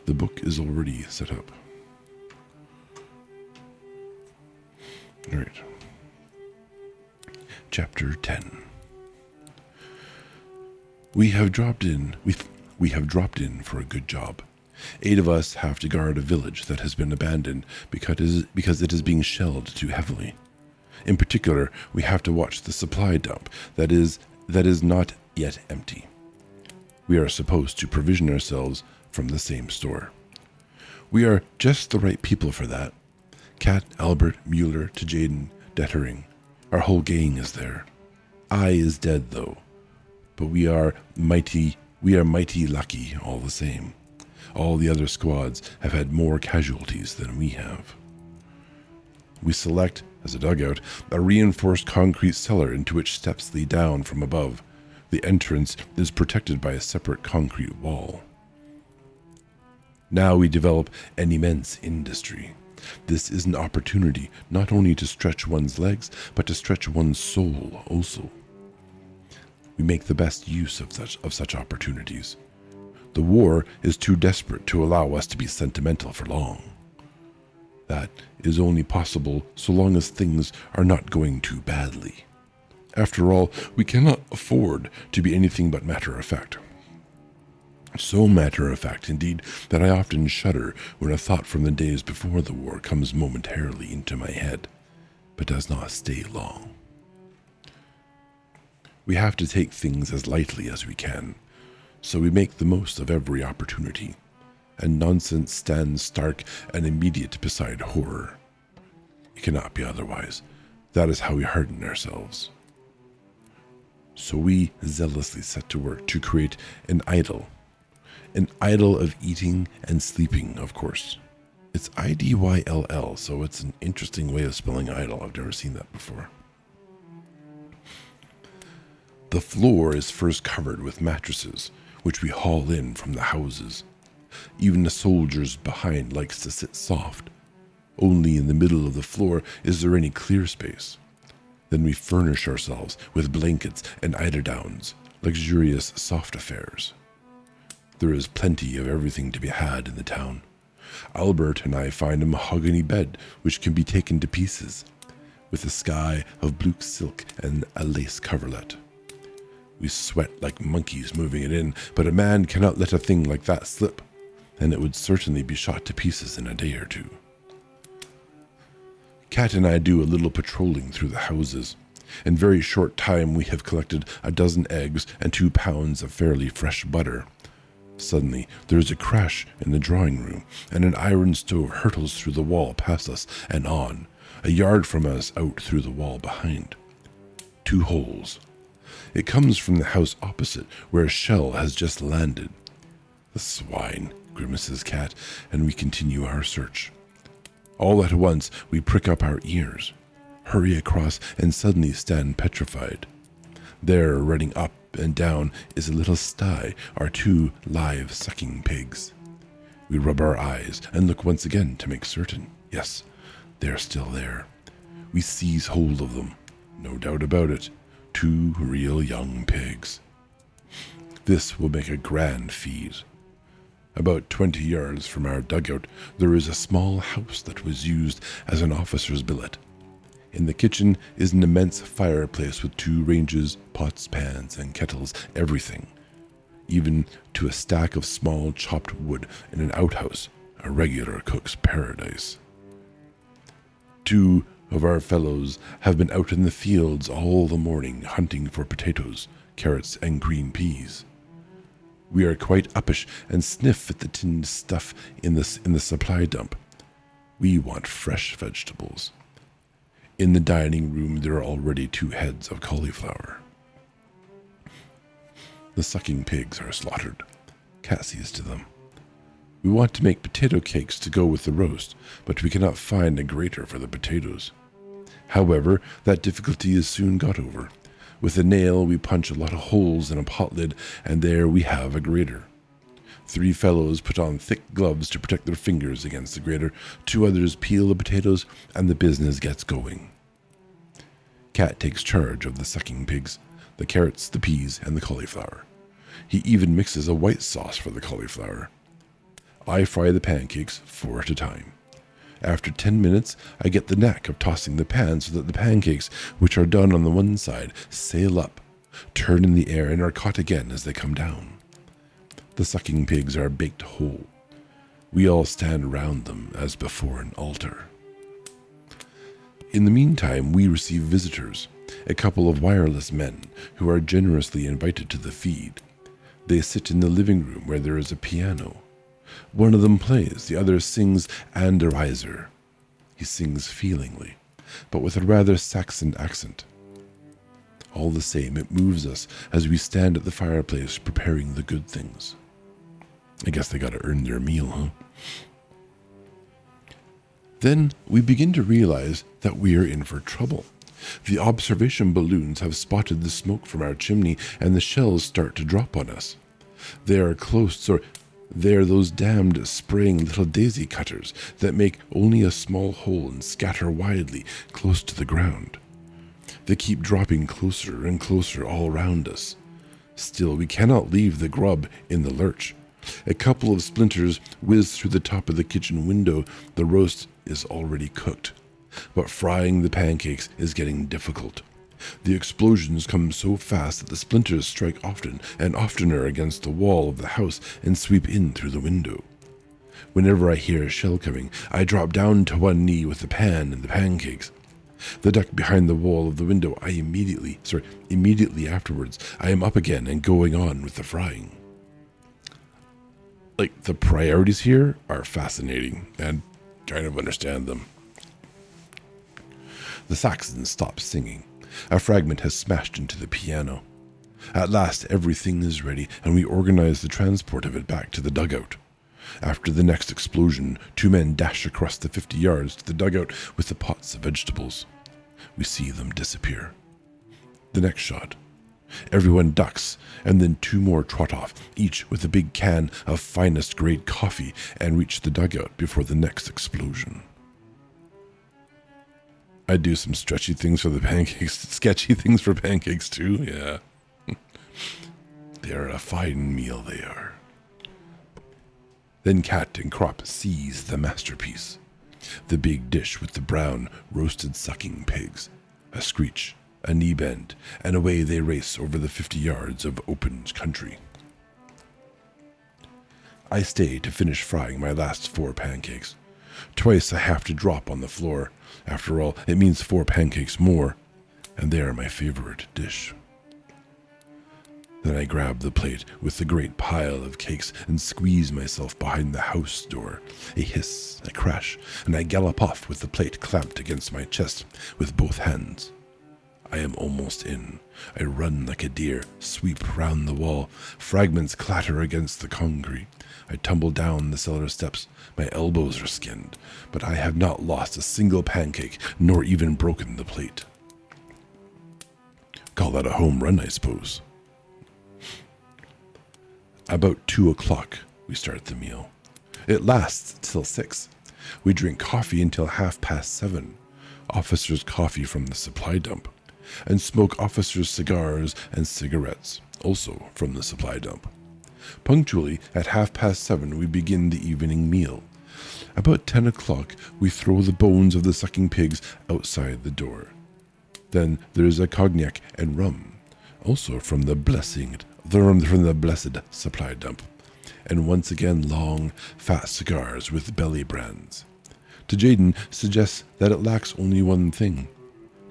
The book is already set up. All right. Chapter 10. We have dropped in for a good job. 8 of us have to guard a village that has been abandoned because it is being shelled too heavily. In particular, we have to watch the supply dump that is not yet empty. We are supposed to provision ourselves from the same store. We are just the right people for that. Kat, Albert, Mueller, to Jaden, Dettering. Our whole gang is there. I is dead though, but we are mighty lucky all the same. All the other squads have had more casualties than we have. We select, as a dugout, a reinforced concrete cellar into which steps lead down from above. The entrance is protected by a separate concrete wall. Now we develop an immense industry. This is an opportunity not only to stretch one's legs, but to stretch one's soul also. We make the best use of such opportunities. The war is too desperate to allow us to be sentimental for long. That is only possible so long as things are not going too badly. After all, we cannot afford to be anything but matter-of-fact. So matter-of-fact, indeed, that I often shudder when a thought from the days before the war comes momentarily into my head, but does not stay long. We have to take things as lightly as we can, so we make the most of every opportunity, and nonsense stands stark and immediate beside horror. It cannot be otherwise. That is how we harden ourselves. So we zealously set to work to create an idyll of eating and sleeping, of course. It's IDYLL, so it's an interesting way of spelling idle. I've never seen that before. The floor is first covered with mattresses, which we haul in from the houses. Even the soldiers behind likes to sit soft. Only in the middle of the floor is there any clear space. Then we furnish ourselves with blankets and eiderdowns, luxurious soft affairs. There is plenty of everything to be had in the town. Albert and I find a mahogany bed which can be taken to pieces, with a sky of blue silk and a lace coverlet. We sweat like monkeys moving it in, but a man cannot let a thing like that slip, and it would certainly be shot to pieces in a day or two. Kat and I do a little patrolling through the houses. In very short time we have collected 12 eggs and 2 pounds of fairly fresh butter. Suddenly there is a crash in the drawing room, and an iron stove hurtles through the wall past us and on, a yard from us out through the wall behind. 2 holes. It comes from the house opposite, where a shell has just landed. The swine, grimaces Kat, and we continue our search. All at once we prick up our ears, hurry across, and suddenly stand petrified. There, running up and down, is a little sty, our 2 live sucking pigs. We rub our eyes and look once again to make certain. Yes, they are still there. We seize hold of them. No doubt about it. 2 real young pigs. This will make a grand feed. About 20 yards from our dugout, there is a small house that was used as an officer's billet. In the kitchen is an immense fireplace with 2 ranges, pots, pans, and kettles, everything. Even to a stack of small chopped wood in an outhouse, a regular cook's paradise. 2 of our fellows have been out in the fields all the morning hunting for potatoes, carrots, and green peas. We are quite uppish and sniff at the tinned stuff in the supply dump. We want fresh vegetables. In the dining room there are already 2 heads of cauliflower. The sucking pigs are slaughtered. Kat sees to them. We want to make potato cakes to go with the roast, but we cannot find a grater for the potatoes. However, that difficulty is soon got over. With a nail we punch a lot of holes in a pot lid, and there we have a grater. 3 fellows put on thick gloves to protect their fingers against the grater, 2 others peel the potatoes, and the business gets going. Kat takes charge of the sucking pigs, the carrots, the peas, and the cauliflower. He even mixes a white sauce for the cauliflower. I fry the pancakes 4 at a time. After 10 minutes, I get the knack of tossing the pan so that the pancakes, which are done on the one side, sail up, turn in the air, and are caught again as they come down. The sucking pigs are baked whole. We all stand around them as before an altar. In the meantime, we receive visitors, a couple of wireless men who are generously invited to the feed. They sit in the living room where there is a piano. One of them plays, the other sings "And a Riser." He sings feelingly, but with a rather Saxon accent. All the same, it moves us as we stand at the fireplace preparing the good things. I guess they gotta earn their meal, huh? Then we begin to realize that we are in for trouble. The observation balloons have spotted the smoke from our chimney, and the shells start to drop on us. They are close, or they are those damned spraying little daisy cutters that make only a small hole and scatter widely close to the ground. They keep dropping closer and closer all around us. Still, we cannot leave the grub in the lurch. A couple of splinters whiz through the top of the kitchen window. The roast is already cooked, but frying the pancakes is getting difficult. The explosions come so fast that the splinters strike often and oftener against the wall of the house and sweep in through the window. Whenever I hear a shell coming, I drop down to one knee with the pan and the pancakes. The duck behind the wall of the window, immediately afterwards, I am up again and going on with the frying. The priorities here are fascinating, and kind of understand them. The Saxon stops singing. A fragment has smashed into the piano. At last, everything is ready, and we organize the transport of it back to the dugout. After the next explosion, 2 men dash across the 50 yards to the dugout with the pots of vegetables. We see them disappear. The next shot. Everyone ducks, and then 2 more trot off, each with a big can of finest grade coffee, and reach the dugout before the next explosion. I do some sketchy things for pancakes too, yeah. They're a fine meal, they are. Then Cat and Crop seize the masterpiece. The big dish with the brown, roasted sucking pigs. A screech, a knee bend, and away they race over the 50 yards of open country. I stay to finish frying my last 4 pancakes. Twice I have to drop on the floor. After all, it means 4 pancakes more, and they are my favorite dish. Then I grab the plate with the great pile of cakes and squeeze myself behind the house door. A hiss, a crash, and I gallop off with the plate clamped against my chest with both hands. I am almost in. I run like a deer, sweep round the wall. Fragments clatter against the concrete. I tumble down the cellar steps. My elbows are skinned, but I have not lost a single pancake, nor even broken the plate. Call that a home run, I suppose. About 2 o'clock, we start the meal. It lasts till 6. We drink coffee until 7:30. Officers' coffee from the supply dump. And smoke officers' cigars and cigarettes, also from the supply dump. Punctually at 7:30 we begin the evening meal. About 10 o'clock we throw the bones of the sucking pigs outside the door. Then there is a cognac and rum, also from the blessed supply dump. And once again long, fat cigars with belly brands. To Jaden suggests that it lacks only one thing: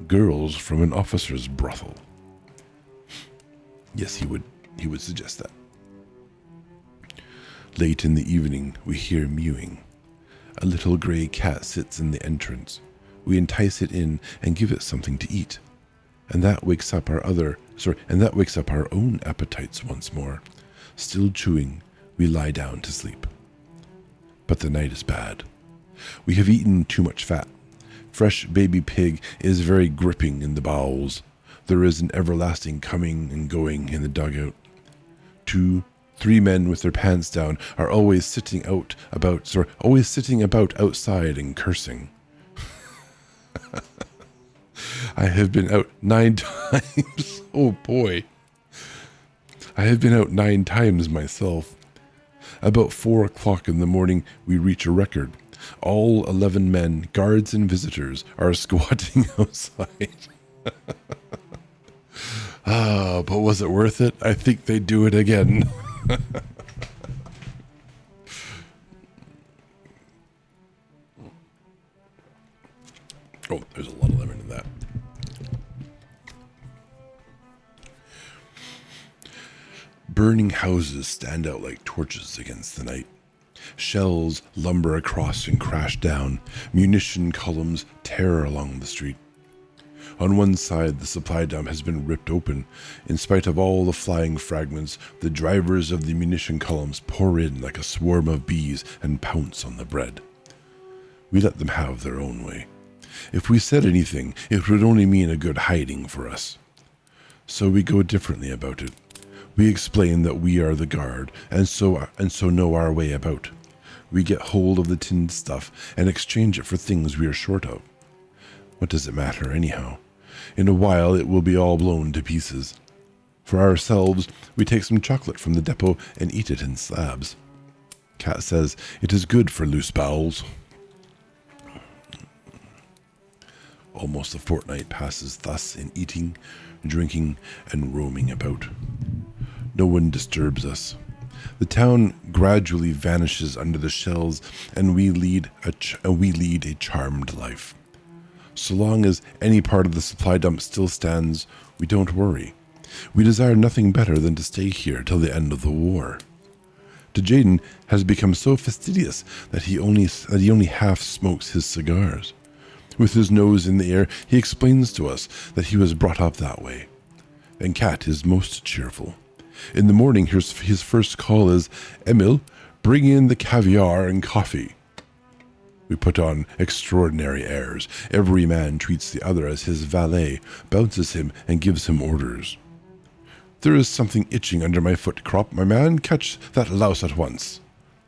girls from an officer's brothel. Yes, he would suggest that. Late in the evening, we hear mewing. A little gray cat sits in the entrance. We entice it in and give it something to eat. And that wakes up our own appetites once more. Still chewing, we lie down to sleep. But the night is bad. We have eaten too much fat. Fresh baby pig is very gripping in the bowels. There is an everlasting coming and going in the dugout. 2, 3 men with their pants down are always sitting about outside and cursing. I have been out 9 times. Oh boy. I have been out 9 times myself. About 4 o'clock in the morning, we reach a record. All 11 men, guards and visitors, are squatting outside. But was it worth it? I think they'd do it again. Oh, there's a lot of lemon in that. Burning houses stand out like torches against the night. Shells lumber across and crash down. Munition columns tear along the street. On one side, the supply dump has been ripped open. In spite of all the flying fragments, the drivers of the munition columns pour in like a swarm of bees and pounce on the bread. We let them have their own way. If we said anything, it would only mean a good hiding for us. So we go differently about it. We explain that we are the guard, and so know our way about. We get hold of the tinned stuff and exchange it for things we are short of. What does it matter anyhow? In a while it will be all blown to pieces. For ourselves, we take some chocolate from the depot and eat it in slabs. Cat says it is good for loose bowels. Almost a fortnight passes thus in eating, drinking, and roaming about. No one disturbs us. The town gradually vanishes under the shells, and we lead a charmed life. So long as any part of the supply dump still stands, we don't worry. We desire nothing better than to stay here till the end of the war. Jaden has become so fastidious that he only half smokes his cigars. With his nose in the air, he explains to us that he was brought up that way. And Cat is most cheerful. In the morning, his first call is, "Emil, bring in the caviar and coffee." We put on extraordinary airs. Every man treats the other as his valet, bounces him, and gives him orders. "There is something itching under my foot, Crop, my man. Catch that louse at once,"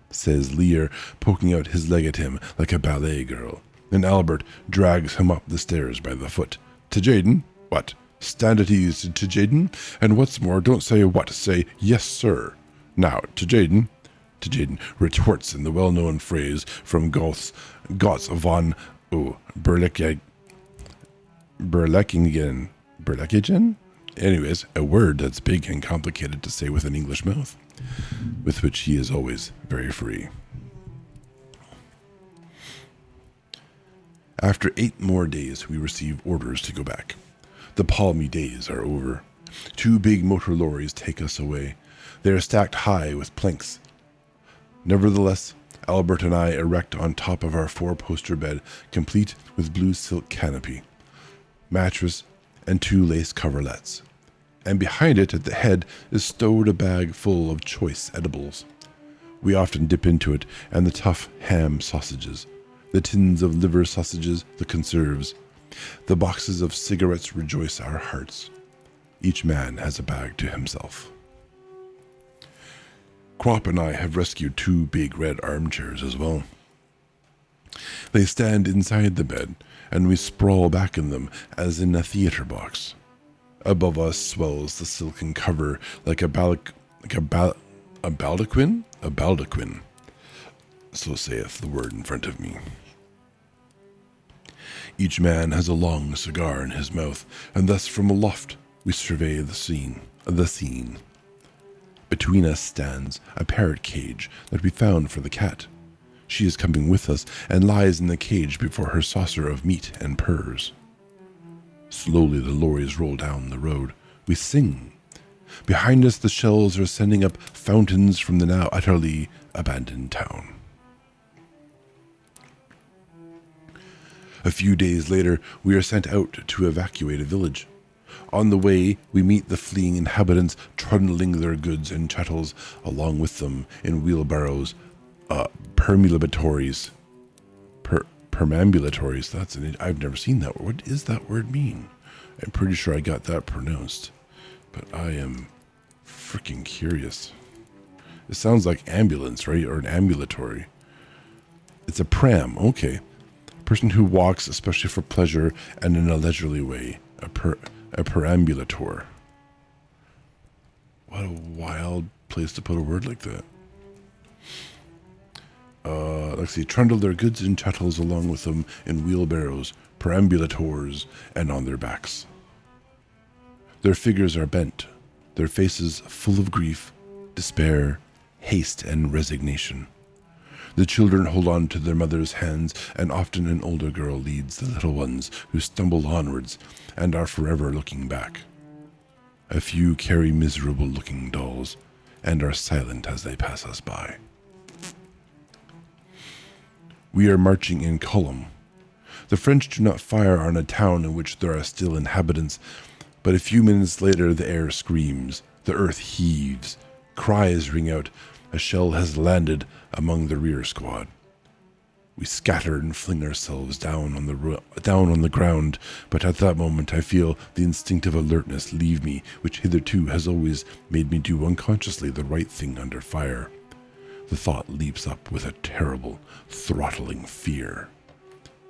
says Lear, poking out his leg at him like a ballet girl. And Albert drags him up the stairs by the foot. "To Jaden? What? Stand at ease, to Jaden. And what's more, don't say what, say yes, sir. Now, to Jaden." To Jaden retorts in the well-known phrase from Gotz von Berleckingen? Anyways, a word that's big and complicated to say with an English mouth, with which he is always very free. After 8 more days, we receive orders to go back. The palmy days are over. 2 big motor lorries take us away. They are stacked high with planks. Nevertheless, Albert and I erect on top of our 4-poster bed, complete with blue silk canopy, mattress, and 2 lace coverlets. And behind it, at the head, is stowed a bag full of choice edibles. We often dip into it, and the tough ham sausages, the tins of liver sausages, the conserves. The boxes of cigarettes rejoice our hearts. Each man has a bag to himself. Crop and I have rescued 2 big red armchairs as well. They stand inside the bed, and we sprawl back in them as in a theater box. Above us swells the silken cover like a baldaquin? A baldaquin. So saith the word in front of me. Each man has a long cigar in his mouth, and thus from aloft we survey the scene. Between us stands a parrot cage that we found for the cat. She is coming with us and lies in the cage before her saucer of meat and purrs. Slowly the lorries roll down the road. We sing. Behind us the shells are sending up fountains from the now utterly abandoned town. A few days later, we are sent out to evacuate a village. On the way, we meet the fleeing inhabitants trundling their goods and chattels along with them in wheelbarrows, perambulatories. I've never seen that word. What does that word mean? I'm pretty sure I got that pronounced, but I am freaking curious. It sounds like ambulance, right? Or an ambulatory. It's a pram, okay. Person who walks, especially for pleasure and in a leisurely way. A perambulator. What a wild place to put a word like that. Let's see, trundle their goods and chattels along with them in wheelbarrows, perambulators, and on their backs. Their figures are bent, their faces full of grief, despair, haste, and resignation. The children hold on to their mother's hands, and often an older girl leads the little ones who stumble onwards and are forever looking back. A few carry miserable-looking dolls and are silent as they pass us by. We are marching in column. The French do not fire on a town in which there are still inhabitants, but a few minutes later the air screams, the earth heaves, cries ring out, a shell has landed among the rear squad. We scatter and fling ourselves down on the ground, but at that moment I feel the instinctive alertness leave me, which hitherto has always made me do unconsciously the right thing under fire. The thought leaps up with a terrible, throttling fear.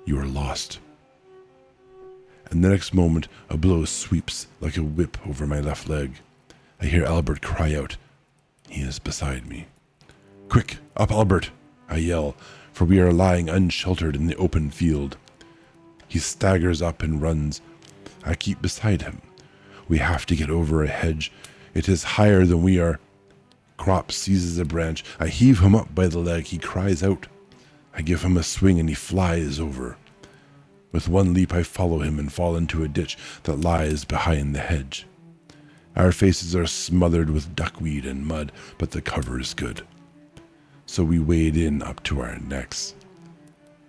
You are lost. And the next moment, a blow sweeps like a whip over my left leg. I hear Albert cry out. He is beside me. "Quick, up, Albert!" I yell, for we are lying unsheltered in the open field. He staggers up and runs. I keep beside him. We have to get over a hedge. It is higher than we are. Crop seizes a branch. I heave him up by the leg. He cries out. I give him a swing and he flies over. With one leap I follow him and fall into a ditch that lies behind the hedge. Our faces are smothered with duckweed and mud, but the cover is good. So we wade in up to our necks.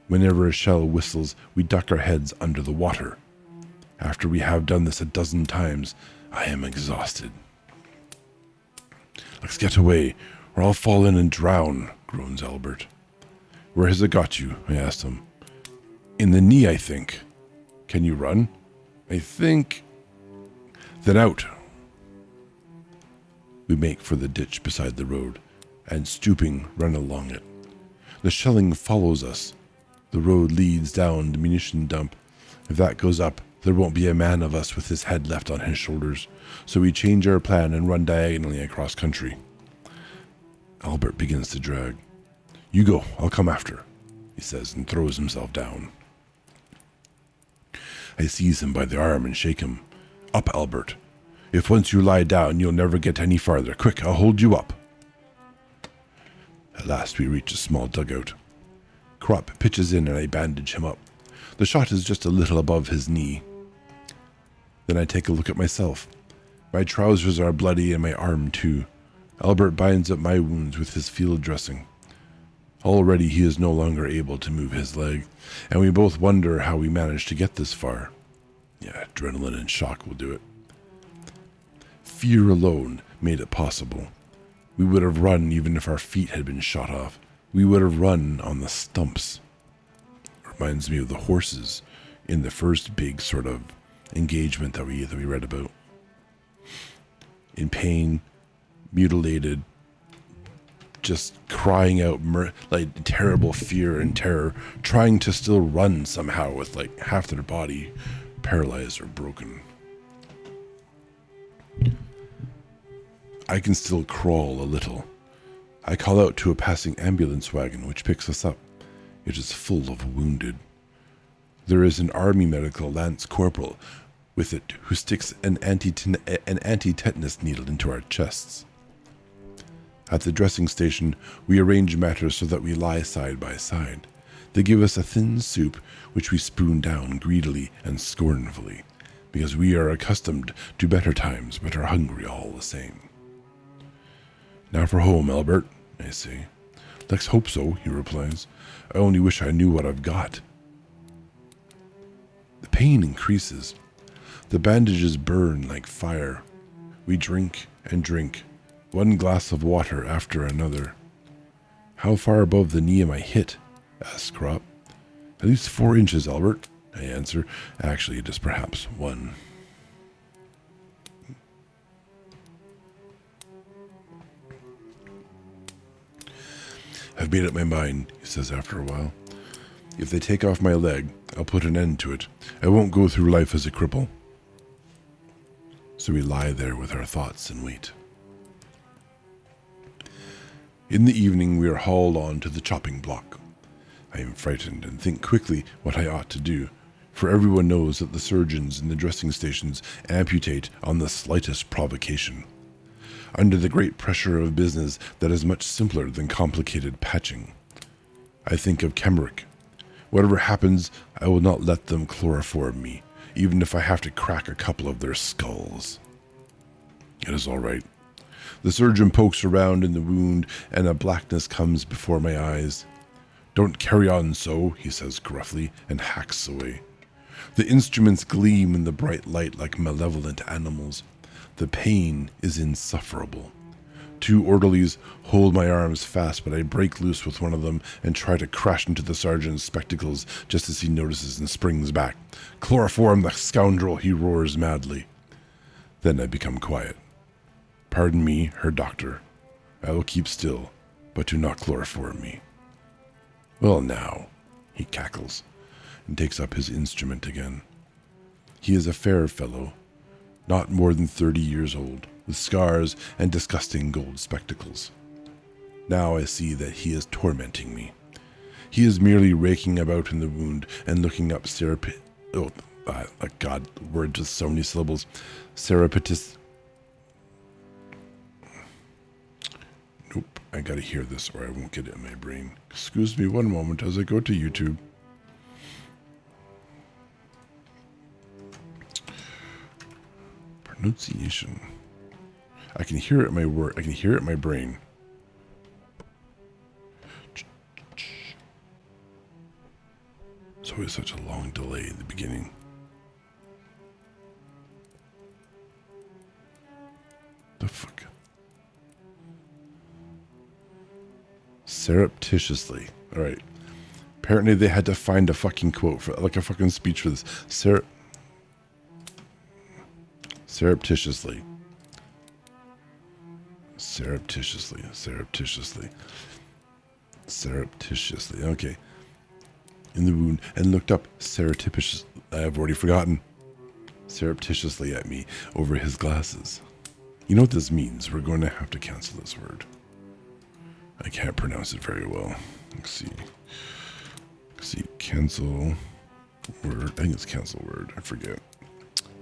Whenever a shell whistles, we duck our heads under the water. After we have done this a dozen times, I am exhausted. "Let's get away, or I'll fall in and drown," groans Albert. "Where has it got you?" I asked him. "In the knee, I think." "Can you run?" "I think." "Then out." We make for the ditch beside the road, and stooping, run along it. The shelling follows us. The road leads down the munition dump. If that goes up, there won't be a man of us with his head left on his shoulders, so we change our plan and run diagonally across country. Albert begins to drag. "You go, I'll come after," he says, and throws himself down. I seize him by the arm and shake him. "Up, Albert. If once you lie down, you'll never get any farther. Quick, I'll hold you up." At last we reach a small dugout. Crop pitches in and I bandage him up. The shot is just a little above his knee. Then I take a look at myself. My trousers are bloody and my arm too. Albert binds up my wounds with his field dressing. Already he is no longer able to move his leg, and we both wonder how we managed to get this far. Yeah, adrenaline and shock will do it. Fear alone made it possible. We would have run even if our feet had been shot off. We would have run on the stumps. Reminds me of the horses in the first big sort of engagement that we read about. In pain, mutilated, just crying out like terrible fear and terror, trying to still run somehow with like half their body paralyzed or broken. I can still crawl a little. I call out to a passing ambulance wagon which picks us up. It is full of wounded. There is an army medical lance corporal with it who sticks an anti-tetanus needle into our chests. At the dressing station, we arrange matters so that we lie side by side. They give us a thin soup which we spoon down greedily and scornfully, because we are accustomed to better times but are hungry all the same. "Now for home, Albert," I say. "Let's hope so," he replies. "I only wish I knew what I've got." The pain increases. The bandages burn like fire. We drink and drink, one glass of water after another. "How far above the knee am I hit?" asks Crop. "At least 4 inches, Albert," I answer. Actually, it is perhaps 1. "I've made up my mind," he says after a while. "If they take off my leg, I'll put an end to it. I won't go through life as a cripple." So we lie there with our thoughts and wait. In the evening, we are hauled on to the chopping block. I am frightened and think quickly what I ought to do, for everyone knows that the surgeons in the dressing stations amputate on the slightest provocation. Under the great pressure of business that is much simpler than complicated patching. I think of Kemrick. Whatever happens, I will not let them chloroform me, even if I have to crack a couple of their skulls. It is all right. The surgeon pokes around in the wound, and a blackness comes before my eyes. "Don't carry on so," he says gruffly, and hacks away. The instruments gleam in the bright light like malevolent animals. The pain is insufferable. 2 orderlies hold my arms fast, but I break loose with one of them and try to crash into the sergeant's spectacles just as he notices and springs back. "Chloroform the scoundrel," he roars madly. Then I become quiet. "Pardon me, Herr Doctor. I will keep still, but do not chloroform me." "Well now," he cackles, and takes up his instrument again. He is a fair fellow, not more than 30 years old, with scars and disgusting gold spectacles. Now I see that he is tormenting me. He is merely raking about in the wound and looking up words with so many syllables. Nope, I gotta hear this or I won't get it in my brain. Excuse me one moment as I go to YouTube. Pronunciation. I can hear it in my word. I can hear it in my brain. It's always such a long delay at the beginning. The fuck? Surreptitiously. All right. Apparently they had to find a fucking quote for, like a fucking speech for this. Surreptitiously. Okay. In the wound and looked up surreptitiously. I have already forgotten. Surreptitiously at me over his glasses. You know what this means? We're going to have to cancel this word. I can't pronounce it very well. Let's see. Cancel word. I think it's cancel word. I forget.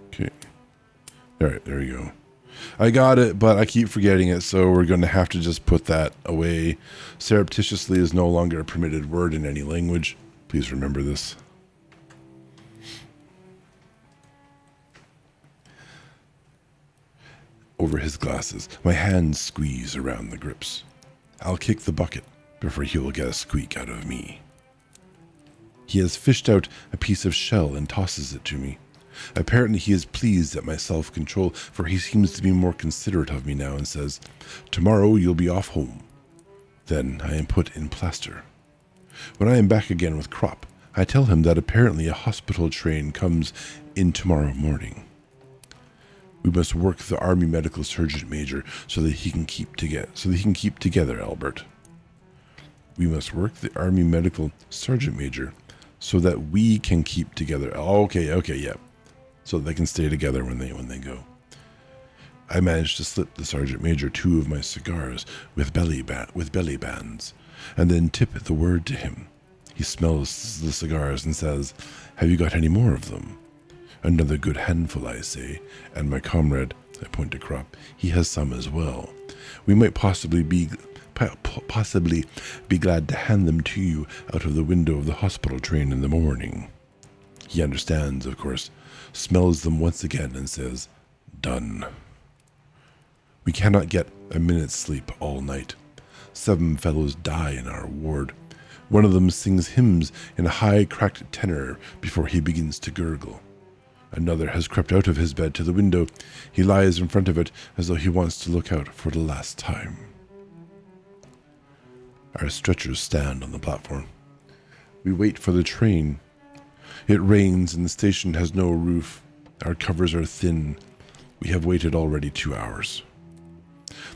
Okay. All right, there we go. I got it, but I keep forgetting it, so we're going to have to just put that away. Surreptitiously is no longer a permitted word in any language. Please remember this. Over his glasses, my hands squeeze around the grips. I'll kick the bucket before he will get a squeak out of me. He has fished out a piece of shell and tosses it to me. Apparently he is pleased at my self-control, for he seems to be more considerate of me now and says, "Tomorrow you'll be off home." Then I am put in plaster. When I am back again with Crop, I tell him that apparently a hospital train comes in tomorrow morning. We must work the Army Medical Sergeant Major so that he can keep together, Albert. We must work the Army Medical Sergeant Major so that we can keep together. Okay, yeah. So they can stay together when they go. I managed to slip the Sergeant Major 2 of my cigars with belly bands, and then tip the word to him. He smells the cigars and says, "Have you got any more of them?" "Another good handful," I say, and my comrade, I point to Crop, he has some as well. We might possibly be glad to hand them to you out of the window of the hospital train in the morning. He understands, of course, smells them once again and says, "Done." We cannot get a minute's sleep all night. 7 fellows die in our ward. One of them sings hymns in a high, cracked tenor before he begins to gurgle. Another has crept out of his bed to the window. He lies in front of it as though he wants to look out for the last time. Our stretchers stand on the platform. We wait for the train. It rains and the station has no roof. Our covers are thin. We have waited already 2 hours.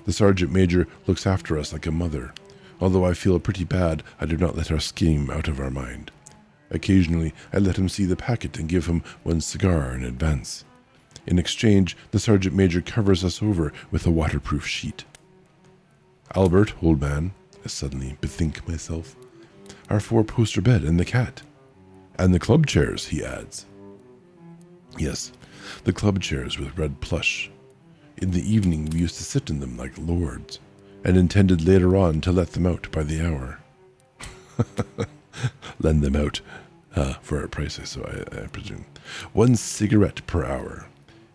The Sergeant Major looks after us like a mother. Although I feel pretty bad, I do not let our scheme out of our mind. Occasionally, I let him see the packet and give him 1 cigar in advance. In exchange, the Sergeant Major covers us over with a waterproof sheet. Albert, old man, I suddenly bethink myself. Our four-poster bed and the cat. And the club chairs, he adds. Yes, the club chairs with red plush. In the evening we used to sit in them like lords, and intended later on to let them out by the hour. Lend them out, for a price, I presume. 1 cigarette per hour.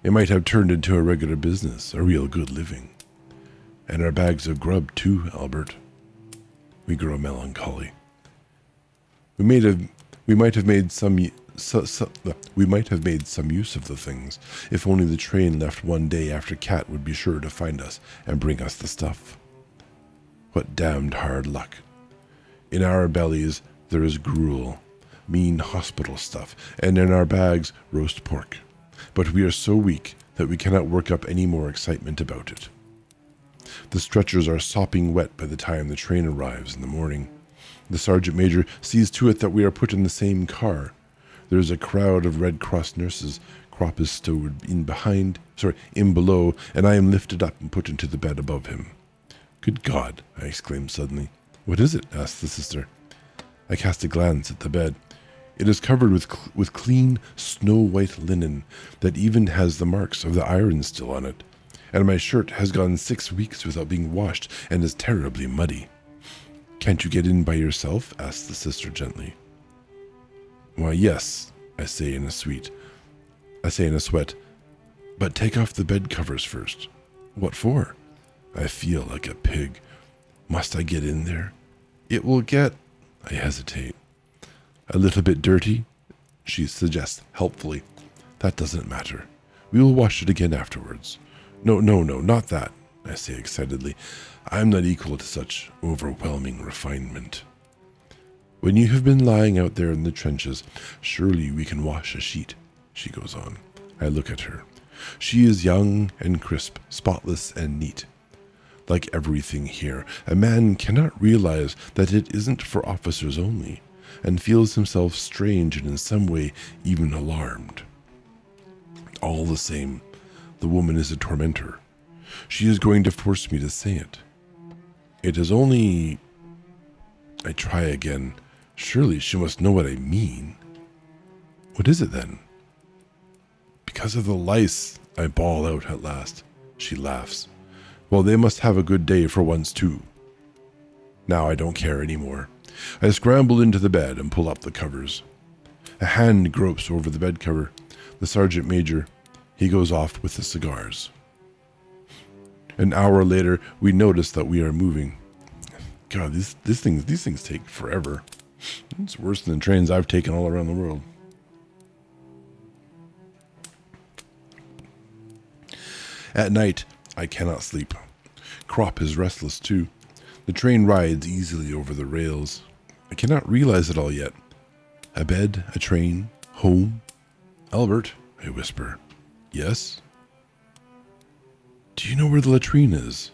It might have turned into a regular business, a real good living. And our bags of grub too, Albert. We grow melancholy. We might have made some use of the things, if only the train left one day after Cat would be sure to find us and bring us the stuff. What damned hard luck. In our bellies there is gruel, mean hospital stuff, and in our bags roast pork. But we are so weak that we cannot work up any more excitement about it. The stretchers are sopping wet by the time the train arrives in the morning. The sergeant major sees to it that we are put in the same car. There is a crowd of Red Cross nurses. Crop is stowed in below, and I am lifted up and put into the bed above him. Good God, I exclaim suddenly. What is it? Asks the sister. I cast a glance at the bed. It is covered with clean, snow-white linen that even has the marks of the iron still on it, and my shirt has gone 6 weeks without being washed and is terribly muddy. Can't you get in by yourself? Asks the sister gently. Why, yes, I say in a sweat. But take off the bed covers first. What for? I feel like a pig. Must I get in there? It will get... I hesitate. A little bit dirty? She suggests helpfully. That doesn't matter. We will wash it again afterwards. No, not that, I say excitedly. I am not equal to such overwhelming refinement. When you have been lying out there in the trenches, surely we can wash a sheet, she goes on. I look at her. She is young and crisp, spotless and neat. Like everything here, a man cannot realize that it isn't for officers only, and feels himself strange and in some way even alarmed. All the same, the woman is a tormentor. She is going to force me to say it. It is only... I try again. Surely she must know what I mean. What is it then? Because of the lice, I bawl out at last. She laughs. Well, they must have a good day for once too. Now I don't care anymore. I scramble into the bed and pull up the covers. A hand gropes over the bed cover. The sergeant major, he goes off with the cigars. An hour later, we notice that we are moving. God, these things take forever. It's worse than the trains I've taken all around the world. At night, I cannot sleep. Crop is restless too. The train rides easily over the rails. I cannot realize it all yet. A bed, a train, home. Albert, I whisper. Yes? Do you know where the latrine is?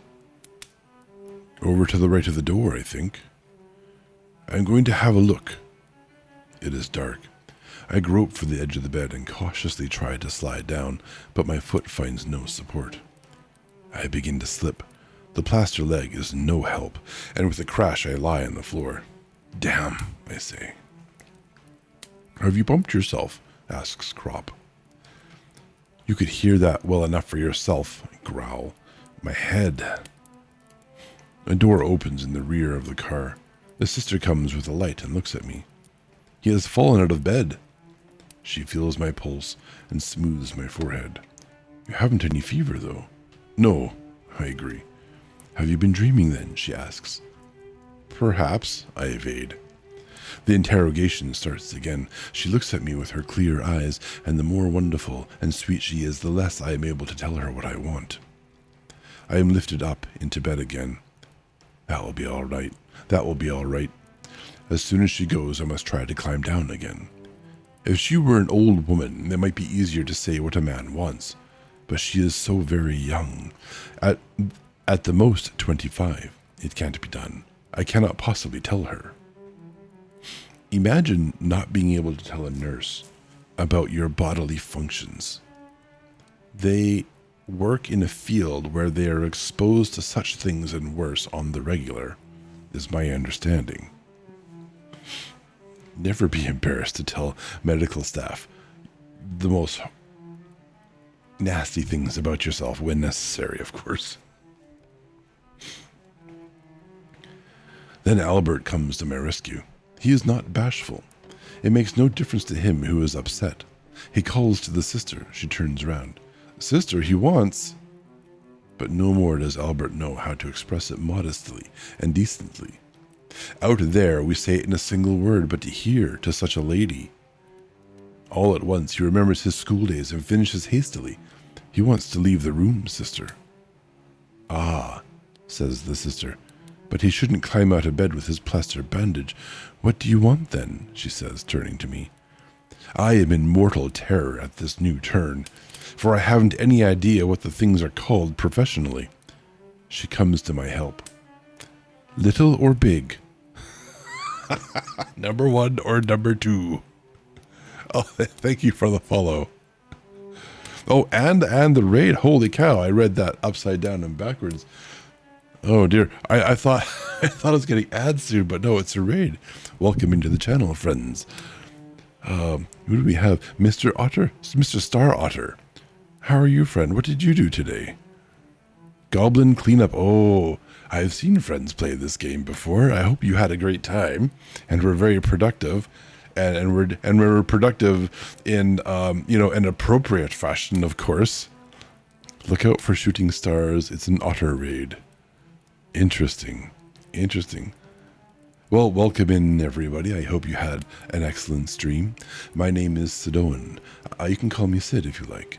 Over to the right of the door, I think. I'm going to have a look. It is dark. I grope for the edge of the bed and cautiously try to slide down, but my foot finds no support. I begin to slip. The plaster leg is no help, and with a crash I lie on the floor. Damn, I say. Have you bumped yourself? Asks Crop. You could hear that well enough for yourself, I growl. My head. A door opens in the rear of the car. The sister comes with a light and looks at me. He has fallen out of bed. She feels my pulse and smooths my forehead. You haven't any fever, though. No, I agree. Have you been dreaming then? She asks. Perhaps, I evade. The interrogation starts again. She looks at me with her clear eyes, and the more wonderful and sweet she is, the less I am able to tell her what I want. I am lifted up into bed again. That will be all right. That will be all right. As soon as she goes, I must try to climb down again. If she were an old woman, it might be easier to say what a man wants. But she is so very young. At the most 25. It can't be done. I cannot possibly tell her. Imagine not being able to tell a nurse about your bodily functions. They work in a field where they are exposed to such things and worse on the regular, is my understanding. Never be embarrassed to tell medical staff the most nasty things about yourself when necessary, of course. Then Albert comes to my rescue. He is not bashful. It makes no difference to him who is upset. He calls to the sister. She turns around. Sister, he wants... But no more does Albert know how to express it modestly and decently. Out there, we say it in a single word, but to hear to such a lady... All at once, he remembers his school days and finishes hastily. He wants to leave the room, sister. Ah, says the sister, but he shouldn't climb out of bed with his plaster bandage. What do you want then? She says, turning to me. I am in mortal terror at this new turn, for I haven't any idea what the things are called professionally. She comes to my help. Little or big? Number 1 or number 2? Oh, thank you for the follow. Oh, and the raid. Holy cow, I read that upside down and backwards. Oh dear, I thought I was getting ads soon, but no, it's a raid. Welcome into the channel, friends. Who do we have? Mr. Otter? Mr. Star Otter. How are you, friend? What did you do today? Goblin cleanup. Oh, I've seen friends play this game before. I hope you had a great time and were very productive. And we're productive in an appropriate fashion, of course. Look out for shooting stars. It's an otter raid. Interesting. Well, welcome in, everybody. I hope you had an excellent stream. My name is Sidoen. You can call me Sid if you like.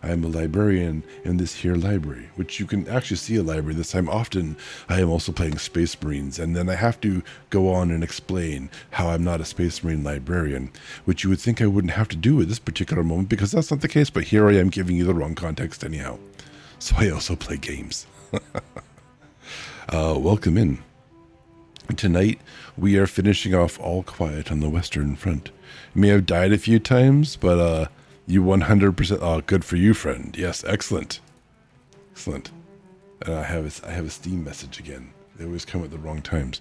I am a librarian in this here library, which you can actually see a library this time. Often I am also playing Space Marines, and then I have to go on and explain how I'm not a Space Marine librarian, which you would think I wouldn't have to do at this particular moment, because that's not the case, but here I am giving you the wrong context anyhow. So I also play games. Welcome in. Tonight, we are finishing off All Quiet on the Western Front. You may have died a few times, but you 100%... Oh, good for you, friend. Yes, excellent. Excellent. I have a Steam message again. They always come at the wrong times.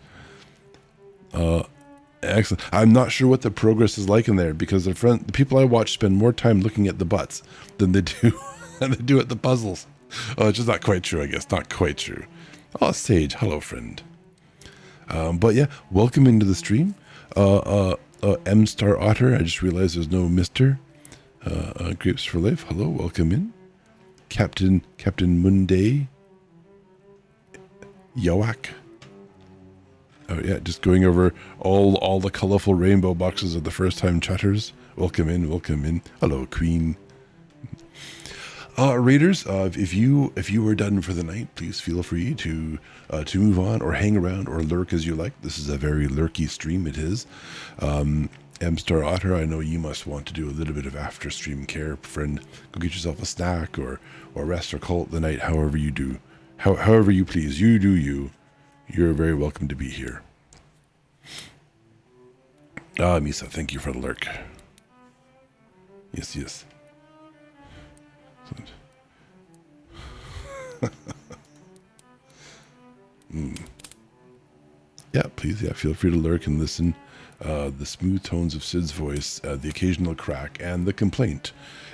Excellent. I'm not sure what the progress is like in there, because the people I watch spend more time looking at the butts than they do at the puzzles. Oh, it's just not quite true, I guess. Not quite true. Oh, Sage. Hello, friend. But yeah, welcome into the stream. M Star Otter. I just realized there's no Mr. Grapes for Life. Hello, welcome in. Captain Munday. Yoak. Oh yeah, just going over all the colorful rainbow boxes of the first time chatters. Welcome in. Hello, Queen. Raiders, if you are done for the night, please feel free to move on or hang around or lurk as you like. This is a very lurky stream, it is. M Star Otter, I know you must want to do a little bit of after stream care, friend. Go get yourself a snack or rest or call it the night, however you do. However you please. You do you. You're very welcome to be here. Misa, thank you for the lurk. Yes. Yeah, please, feel free to lurk and listen. The smooth tones of Sid's voice, the occasional crack, and the complaint,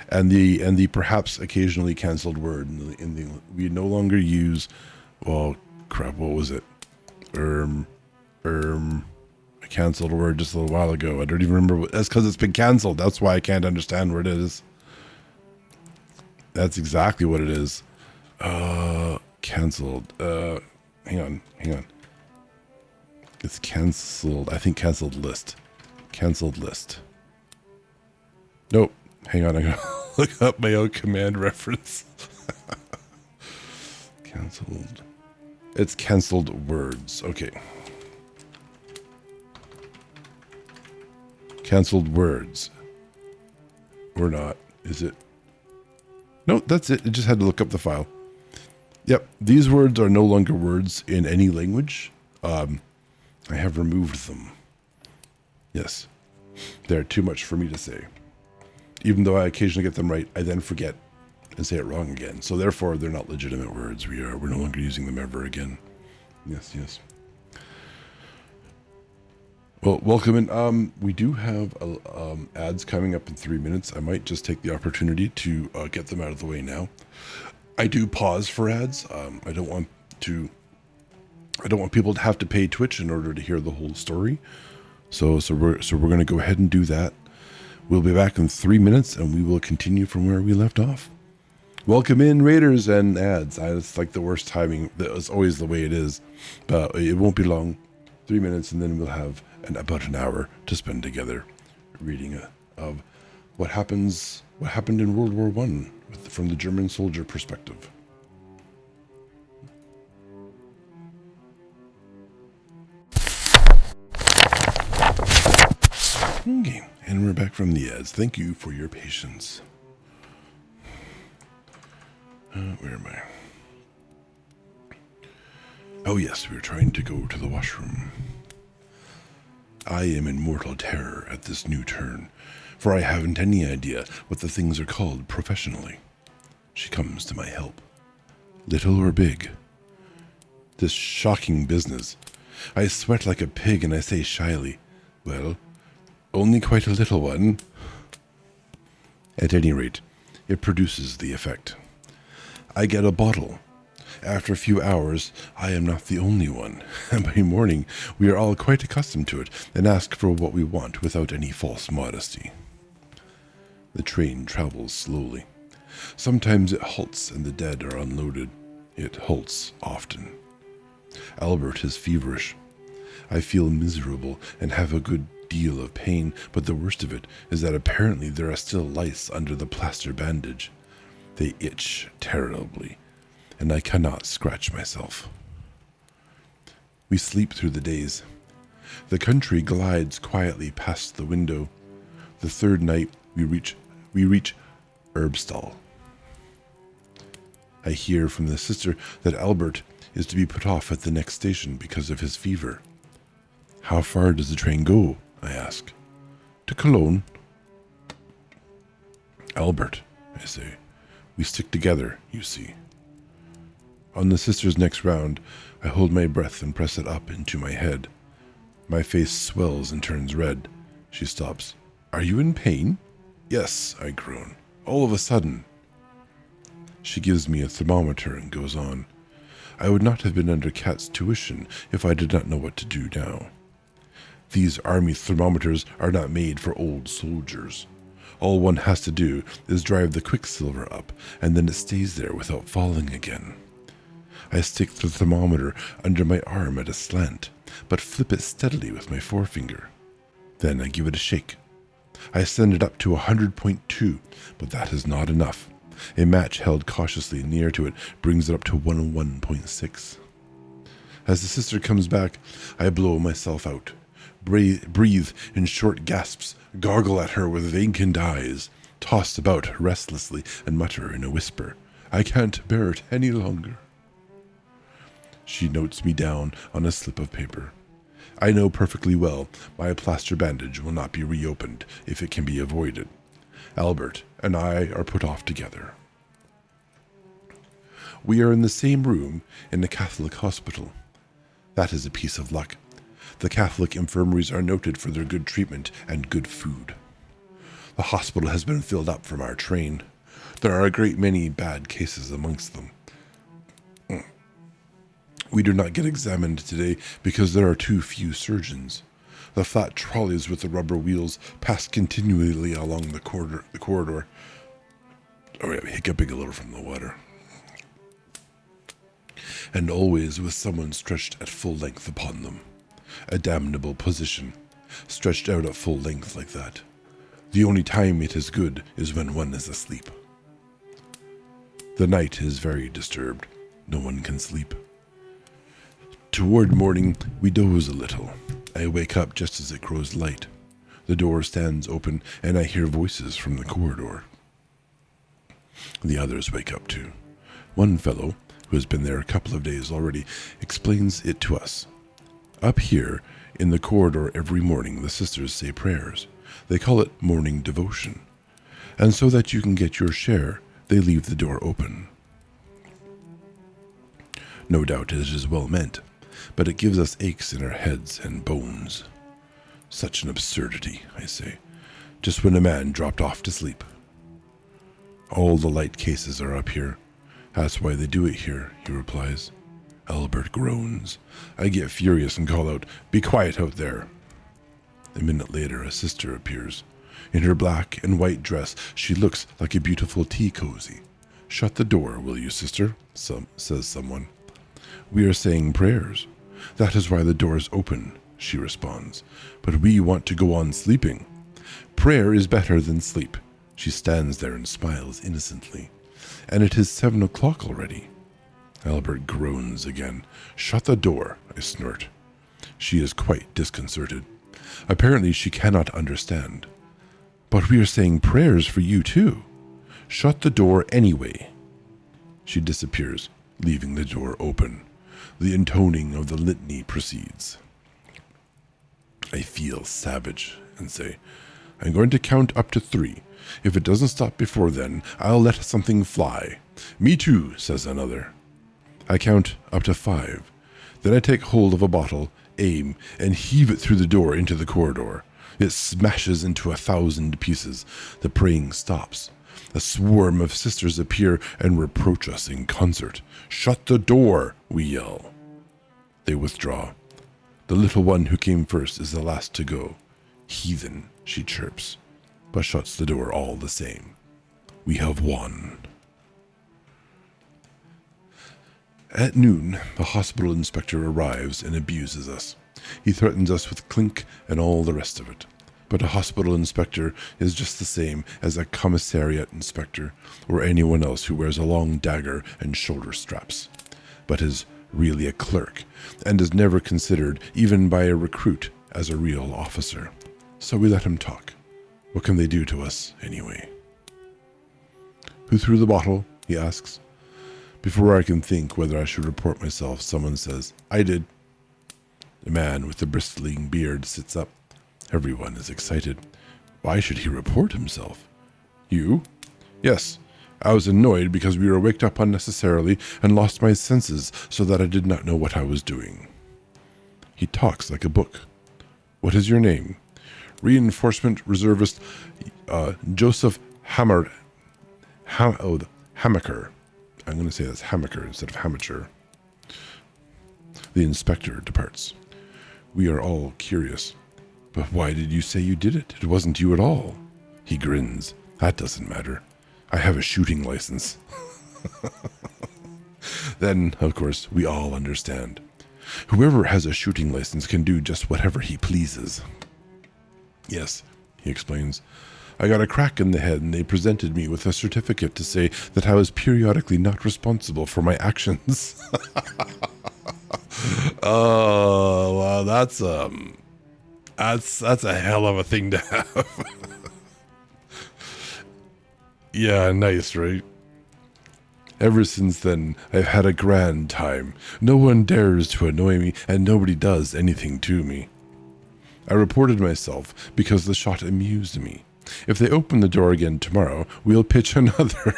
and the perhaps occasionally cancelled word. We no longer use, well, crap, what was it? I cancelled a word just a little while ago. I don't even remember. That's because it's been cancelled. That's why I can't understand what it is. That's exactly what it is. Cancelled. Hang on. It's cancelled. I think cancelled list. Cancelled list. Nope. Hang on. I'm going to look up my own command reference. Cancelled. It's cancelled words. Okay. Cancelled words. Or not. Is it? No, that's it. It just had to look up the file. Yep. These words are no longer words in any language. I have removed them. Yes. They're too much for me to say. Even though I occasionally get them right, I then forget and say it wrong again. So therefore, they're not legitimate words. We're no longer using them ever again. Yes, yes. Well, welcome in. We do have ads coming up in 3 minutes. I might just take the opportunity to get them out of the way now. I do pause for ads. I don't want people to have to pay Twitch in order to hear the whole story. So we're going to go ahead and do that. We'll be back in 3 minutes, and we will continue from where we left off. Welcome in, Raiders and ads. It's like the worst timing. It's always the way it is, but it won't be long. 3 minutes, and then we'll have about an hour to spend together reading of what happened in World War I from the German soldier perspective. Okay, and we're back from the ads. Thank you for your patience. Where am I? Oh yes, we're trying to go to the washroom. I am in mortal terror at this new turn, for I haven't any idea what the things are called professionally. She comes to my help. Little or big. This shocking business. I sweat like a pig and I say shyly, well, only quite a little one. At any rate, it produces the effect. I get a bottle. After a few hours, I am not the only one, and by morning we are all quite accustomed to it and ask for what we want without any false modesty. The train travels slowly. Sometimes it halts and the dead are unloaded. It halts often. Albert is feverish. I feel miserable and have a good deal of pain, but the worst of it is that apparently there are still lice under the plaster bandage. They itch terribly, and I cannot scratch myself. We sleep through the days. The country glides quietly past the window. The third night we reach Herbstall. I hear from the sister that Albert is to be put off at the next station because of his fever. How far does the train go? I ask. To Cologne. Albert, I say. We stick together, you see. On the sister's next round, I hold my breath and press it up into my head. My face swells and turns red. She stops. Are you in pain? Yes, I groan. All of a sudden. She gives me a thermometer and goes on. I would not have been under Kat's tuition if I did not know what to do now. These army thermometers are not made for old soldiers. All one has to do is drive the quicksilver up, and then it stays there without falling again. I stick the thermometer under my arm at a slant, but flip it steadily with my forefinger. Then I give it a shake. I send it up to 100.2, but that is not enough. A match held cautiously near to it brings it up to 101.6. As the sister comes back, I blow myself out. Breathe in short gasps, gargle at her with vacant eyes, toss about restlessly, and mutter in a whisper, I can't bear it any longer. She notes me down on a slip of paper. I know perfectly well my plaster bandage will not be reopened if it can be avoided. Albert and I are put off together. We are in the same room in a Catholic hospital. That is a piece of luck. The Catholic infirmaries are noted for their good treatment and good food. The hospital has been filled up from our train. There are a great many bad cases amongst them. We do not get examined today because there are too few surgeons. The flat trolleys with the rubber wheels pass continually along the corridor. Oh, yeah, hiccuping a little from the water. And always with someone stretched at full length upon them. A damnable position, stretched out at full length like that. The only time it is good is when one is asleep. The night is very disturbed. No one can sleep. Toward morning, we doze a little. I wake up just as it grows light. The door stands open, and I hear voices from the corridor. The others wake up too. One fellow, who has been there a couple of days already, explains it to us. Up here, in the corridor every morning, the sisters say prayers. They call it morning devotion. And so that you can get your share, they leave the door open. No doubt it is well meant, but it gives us aches in our heads and bones. Such an absurdity, I say, just when a man dropped off to sleep. All the light cases are up here. That's why they do it here, he replies. Albert groans. I get furious and call out, "Be quiet out there." A minute later, a sister appears. In her black and white dress, she looks like a beautiful tea cozy. "Shut the door, will you, sister?" says someone. "We are saying prayers. That is why the door is open," she responds. "But we want to go on sleeping. Prayer is better than sleep." She stands there and smiles innocently. "And it is 7 o'clock already." Albert groans again. "Shut the door," I snort. She is quite disconcerted. Apparently she cannot understand. "But we are saying prayers for you too." "Shut the door anyway." She disappears, leaving the door open. The intoning of the litany proceeds. I feel savage and say, "I'm going to count up to 3. If it doesn't stop before then, I'll let something fly." "Me too," says another. I count up to 5. Then I take hold of a bottle, aim, and heave it through the door into the corridor. It smashes into 1,000 pieces. The praying stops. A swarm of sisters appear and reproach us in concert. "Shut the door," we yell. They withdraw. The little one who came first is the last to go. "Heathen," she chirps, but shuts the door all the same. We have won. At noon, the hospital inspector arrives and abuses us. He threatens us with clink and all the rest of it. But a hospital inspector is just the same as a commissariat inspector or anyone else who wears a long dagger and shoulder straps, but is really a clerk and is never considered, even by a recruit, as a real officer. So we let him talk. What can they do to us, anyway? "Who threw the bottle?" he asks. Before I can think whether I should report myself, someone says, "I did." A man with a bristling beard sits up. Everyone is excited. Why should he report himself? "You?" "Yes. I was annoyed because we were waked up unnecessarily and lost my senses so that I did not know what I was doing." He talks like a book. "What is your name?" "Reinforcement Reservist Joseph Hamaker. I'm going to say that's Hamaker instead of Hamacher. The inspector departs. We are all curious. "But why did you say you did it? It wasn't you at all." He grins. "That doesn't matter. I have a shooting license." Then, of course, we all understand. Whoever has a shooting license can do just whatever he pleases. "Yes," he explains. "I got a crack in the head and they presented me with a certificate to say that I was periodically not responsible for my actions." Oh, well, that's a hell of a thing to have. Yeah, nice, right? Ever since then, I've had a grand time. No one dares to annoy me, and nobody does anything to me. I reported myself because the shot amused me. If they open the door again tomorrow, we'll pitch another.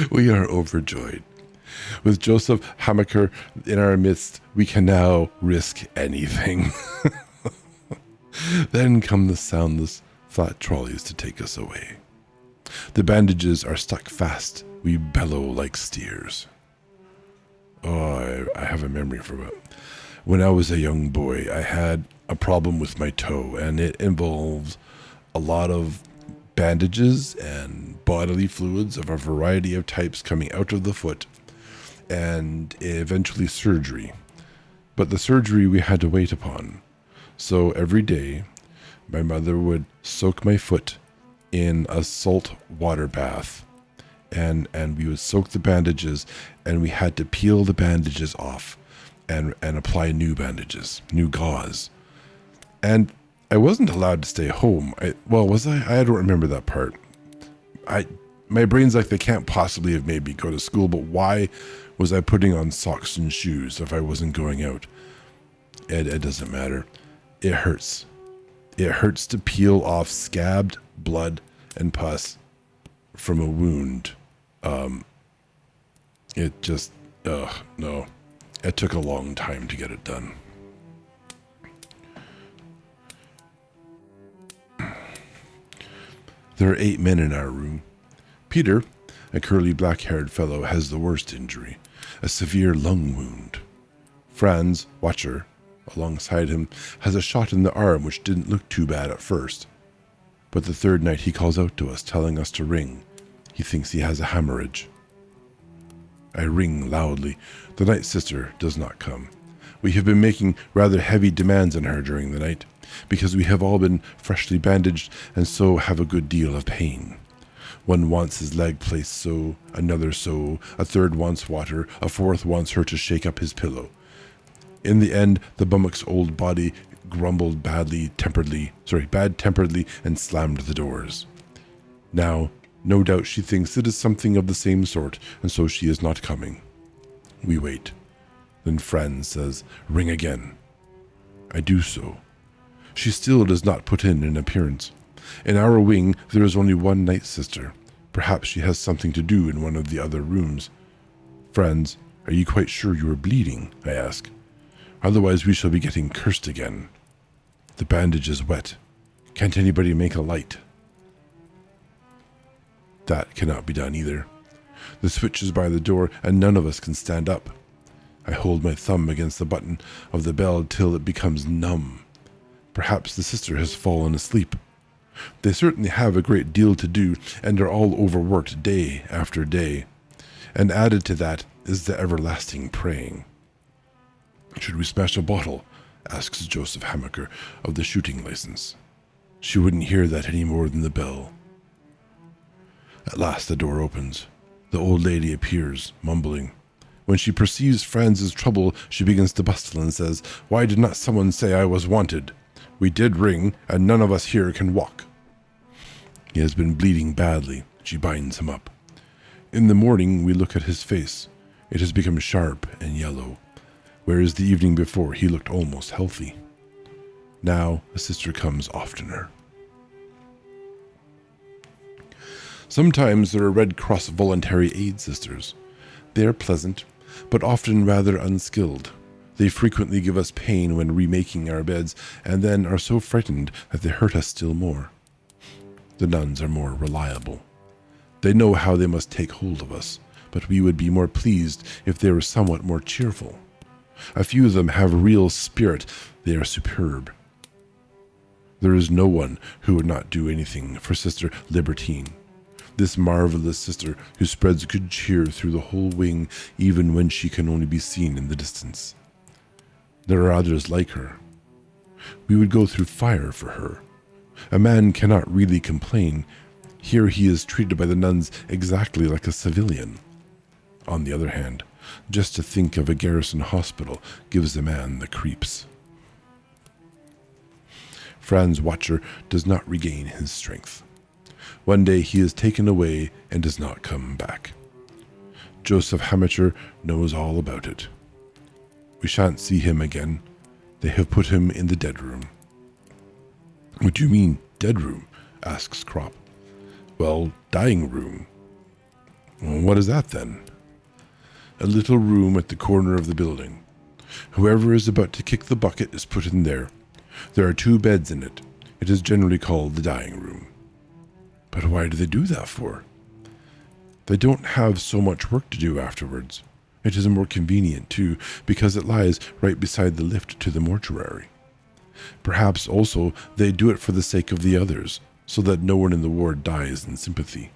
We are overjoyed. With Joseph Hamaker in our midst, we can now risk anything. Then come the soundless, flat trolleys to take us away. The bandages are stuck fast. We bellow like steers. Oh, I have a memory from it. When I was a young boy, I had a problem with my toe, and it involved a lot of bandages and bodily fluids of a variety of types coming out of the foot, and eventually surgery. But the surgery we had to wait upon. So every day, my mother would soak my foot in a salt water bath, and we would soak the bandages, and we had to peel the bandages off and apply new bandages, new gauze. And I wasn't allowed to stay home. Was I? I don't remember that part. My brain's like, they can't possibly have made me go to school, but why was I putting on socks and shoes if I wasn't going out? It doesn't matter. It hurts. It hurts to peel off scabbed blood and pus from a wound. It just, no. It took a long time to get it done. There are 8 men in our room. Peter, a curly black-haired fellow, has the worst injury, a severe lung wound. Franz, watcher, alongside him, has a shot in the arm which didn't look too bad at first. But the third night he calls out to us, telling us to ring. He thinks he has a hemorrhage. I ring loudly. The night sister does not come. We have been making rather heavy demands on her during the night, because we have all been freshly bandaged and so have a good deal of pain. One wants his leg placed so, another so, a third wants water, a fourth wants her to shake up his pillow. In the end, the bummock's old body grumbled bad-temperedly and slammed the doors. Now, no doubt she thinks it is something of the same sort, and so she is not coming. We wait. Then Franz says, "Ring again." I do so. She still does not put in an appearance. In our wing, there is only one night sister. Perhaps she has something to do in one of the other rooms. "Franz, are you quite sure you are bleeding?" I ask. "Otherwise we shall be getting cursed again." "The bandage is wet. Can't anybody make a light?" That cannot be done either. The switch is by the door, and none of us can stand up. I hold my thumb against the button of the bell till it becomes numb. Perhaps the sister has fallen asleep. They certainly have a great deal to do, and are all overworked day after day. And added to that is the everlasting praying. "Should we smash a bottle?" asks Joseph Hammaker of the shooting license. She wouldn't hear that any more than the bell. At last the door opens. The old lady appears, mumbling. When she perceives Franz's trouble, she begins to bustle and says, "Why did not someone say I was wanted? We did ring, and none of us here can walk." He has been bleeding badly. She binds him up. In the morning we look at his face. It has become sharp and yellow, whereas the evening before he looked almost healthy. Now a sister comes oftener. Sometimes there are Red Cross voluntary aid sisters. They are pleasant, but often rather unskilled. They frequently give us pain when remaking our beds, and then are so frightened that they hurt us still more. The nuns are more reliable. They know how they must take hold of us, but we would be more pleased if they were somewhat more cheerful. A few of them have real spirit. They are superb. There is no one who would not do anything for Sister Libertine, this marvelous sister who spreads good cheer through the whole wing, even when she can only be seen in the distance. There are others like her. We would go through fire for her. A man cannot really complain. Here he is treated by the nuns exactly like a civilian. On the other hand, just to think of a garrison hospital gives a man the creeps. Franz Watcher does not regain his strength. One day he is taken away and does not come back. Joseph Hammacher knows all about it. We shan't see him again. They have put him in the dead room. "What do you mean, dead room?" asks Kropp. "Well, dying room." "What is that then?" "A little room at the corner of the building. Whoever is about to kick the bucket is put in there. There are 2 beds in it. It is generally called the dying room." "But why do they do that for?" "They don't have so much work to do afterwards. It is more convenient, too, because it lies right beside the lift to the mortuary. Perhaps, also, they do it for the sake of the others, so that no one in the ward dies in sympathy.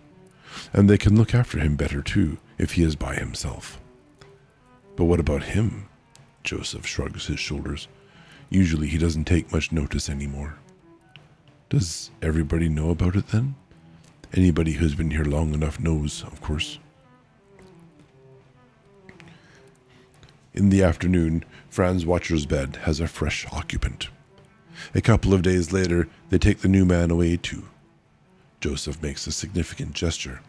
And they can look after him better, too, if he is by himself." "But what about him?" Joseph shrugs his shoulders. "Usually he doesn't take much notice anymore." "Does everybody know about it, then?" "Anybody who's been here long enough knows, of course." In the afternoon, Franz Watcher's bed has a fresh occupant. A couple of days later, they take the new man away too. Joseph makes a significant gesture.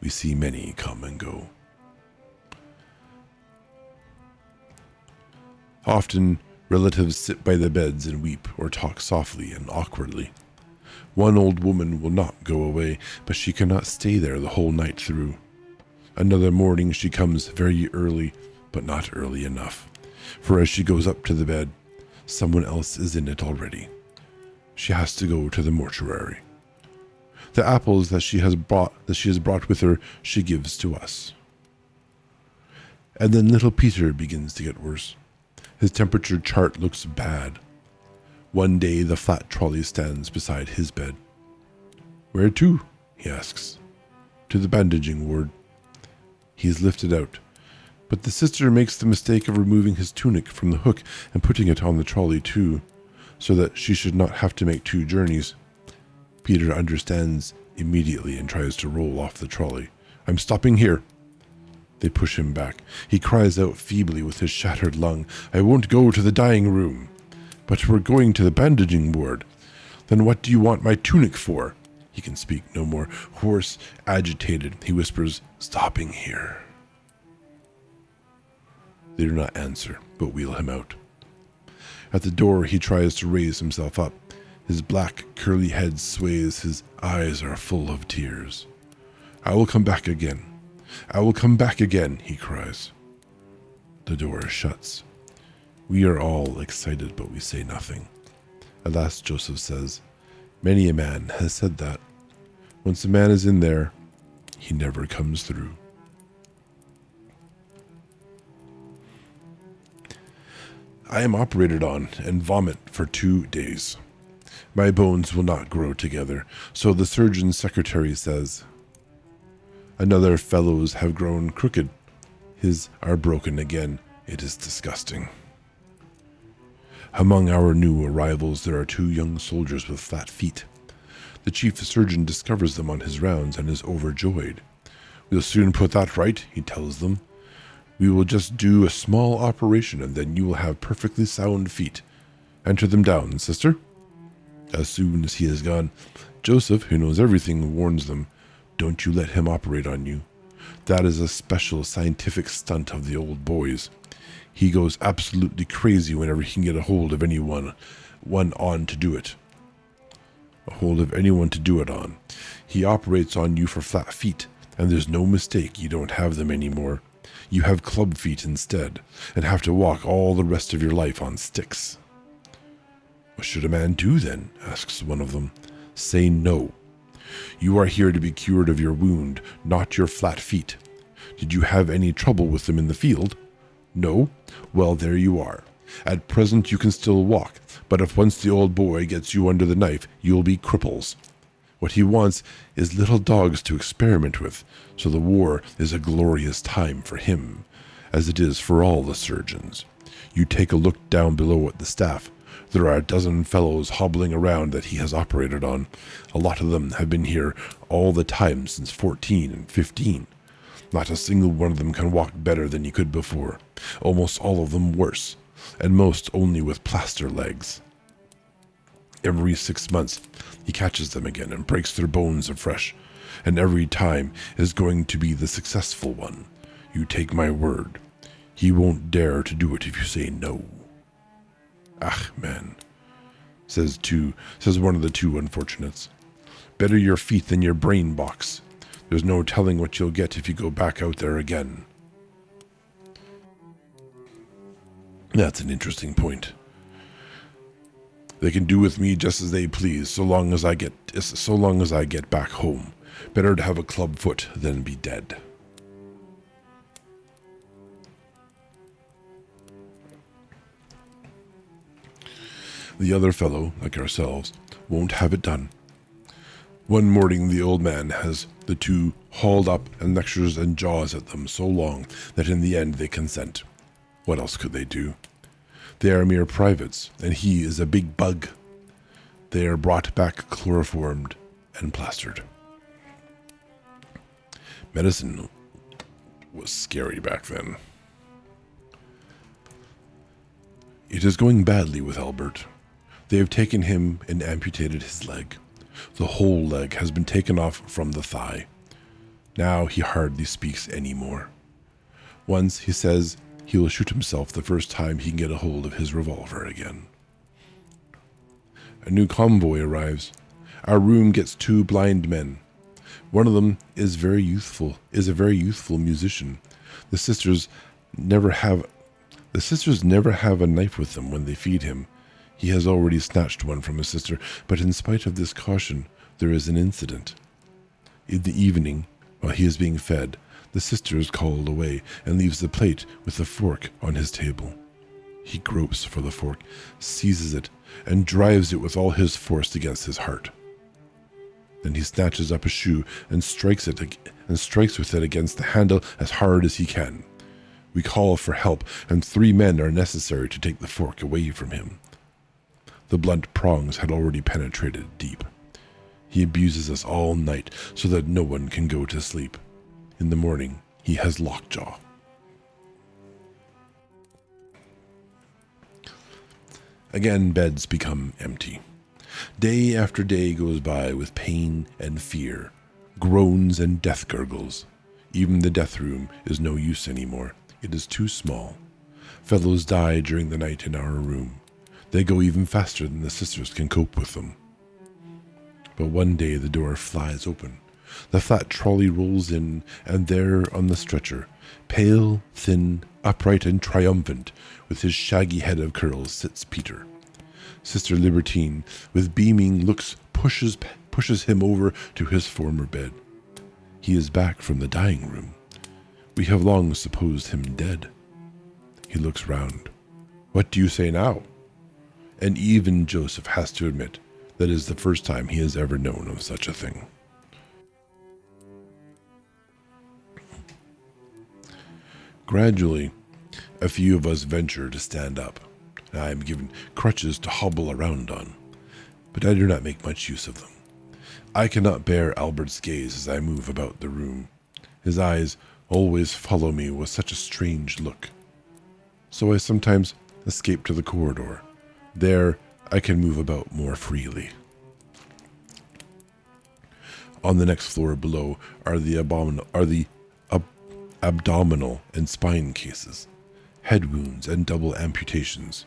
We see many come and go. Often, relatives sit by the beds and weep or talk softly and awkwardly. One old woman will not go away, but she cannot stay there the whole night through. Another morning she comes very early, but not early enough, for as she goes up to the bed, someone else is in it already. She has to go to the mortuary. The apples that she has brought with her, she gives to us. And then little Peter begins to get worse. His temperature chart looks bad. One day the flat trolley stands beside his bed. "Where to?" he asks. "To the bandaging ward." He is lifted out, but the sister makes the mistake of removing his tunic from the hook and putting it on the trolley too, so that she should not have to make 2 journeys. Peter understands immediately and tries to roll off the trolley. "I'm stopping here." They push him back. He cries out feebly with his shattered lung, "I won't go to the dying room." "But we're going to the bandaging ward." "Then what do you want my tunic for?" He can speak no more. Hoarse, agitated, he whispers, "Stopping here." They do not answer, but wheel him out. At the door, he tries to raise himself up. His black, curly head sways. His eyes are full of tears. "I will come back again. I will come back again," he cries. The door shuts. We are all excited, but we say nothing. At last Joseph says, "Many a man has said that. Once a man is in there, he never comes through." I am operated on and vomit for 2 days. My bones will not grow together, so the surgeon's secretary says. Another fellow's have grown crooked. His are broken again. It is disgusting. Among our new arrivals, there are 2 young soldiers with flat feet. The chief surgeon discovers them on his rounds and is overjoyed. "We'll soon put that right," he tells them. "We will just do a small operation and then you will have perfectly sound feet. Enter them down, sister." As soon as he is gone, Joseph, who knows everything, warns them, "Don't you let him operate on you. That is a special scientific stunt of the old boy's. He goes absolutely crazy whenever he can get a hold of anyone to do it. On. He operates on you for flat feet, and there's no mistake you don't have them anymore. You have club feet instead, and have to walk all the rest of your life on sticks." "What should a man do then?" asks one of them. "Say no. You are here to be cured of your wound, not your flat feet. Did you have any trouble with them in the field? No? Well, there you are. At present you can still walk, but if once the old boy gets you under the knife, you'll be cripples. What he wants is little dogs to experiment with, so the war is a glorious time for him, as it is for all the surgeons. You take a look down below at the staff. There are a dozen fellows hobbling around that he has operated on. A lot of them have been here all the time since 14 and 15. Not a single one of them can walk better than he could before. Almost all of them worse, and most only with plaster legs. Every 6 months, he catches them again and breaks their bones afresh, and every time is going to be the successful one. You take my word. He won't dare to do it if you say no." "Ach, man," says one of the 2 unfortunates. "Better your feet than your brain box. There's no telling what you'll get if you go back out there again." That's an interesting point. They can do with me just as they please, so long as I get back home. Better to have a club foot than be dead. The other fellow, like ourselves, won't have it done. One morning the old man has the 2 hauled up and lectures and jaws at them so long that in the end they consent. What else could they do? They are mere privates, and he is a big bug. They are brought back chloroformed and plastered. Medicine was scary back then. It is going badly with Albert. They have taken him and amputated his leg. The whole leg has been taken off from the thigh. Now he hardly speaks anymore. Once he says he will shoot himself the first time he can get a hold of his revolver again. A new convoy arrives. Our room gets 2 blind men. One of them is a very youthful musician. The sisters never have a knife with them when they feed him. He has already snatched one from a sister, but in spite of this caution, there is an incident. In the evening, while he is being fed, the sister is called away and leaves the plate with the fork on his table. He gropes for the fork, seizes it, and drives it with all his force against his heart. Then he snatches up a shoe and strikes with it against the handle as hard as he can. We call for help, and 3 men are necessary to take the fork away from him. The blunt prongs had already penetrated deep. He abuses us all night so that no one can go to sleep. In the morning, he has lockjaw. Again, beds become empty. Day after day goes by with pain and fear, groans and death gurgles. Even the death room is no use anymore. It is too small. Fellows die during the night in our room. They go even faster than the sisters can cope with them. But one day the door flies open. The flat trolley rolls in, and there on the stretcher, pale, thin, upright, and triumphant, with his shaggy head of curls, sits Peter. Sister Libertine, with beaming looks, pushes him over to his former bed. He is back from the dying room. We have long supposed him dead. He looks round. What do you say now? And even Joseph has to admit that is the first time he has ever known of such a thing. Gradually, a few of us venture to stand up. I am given crutches to hobble around on, but I do not make much use of them. I cannot bear Albert's gaze as I move about the room. His eyes always follow me with such a strange look. So I sometimes escape to the corridor. There I can move about more freely. On the next floor below are the abdominal and spine cases, head wounds and double amputations.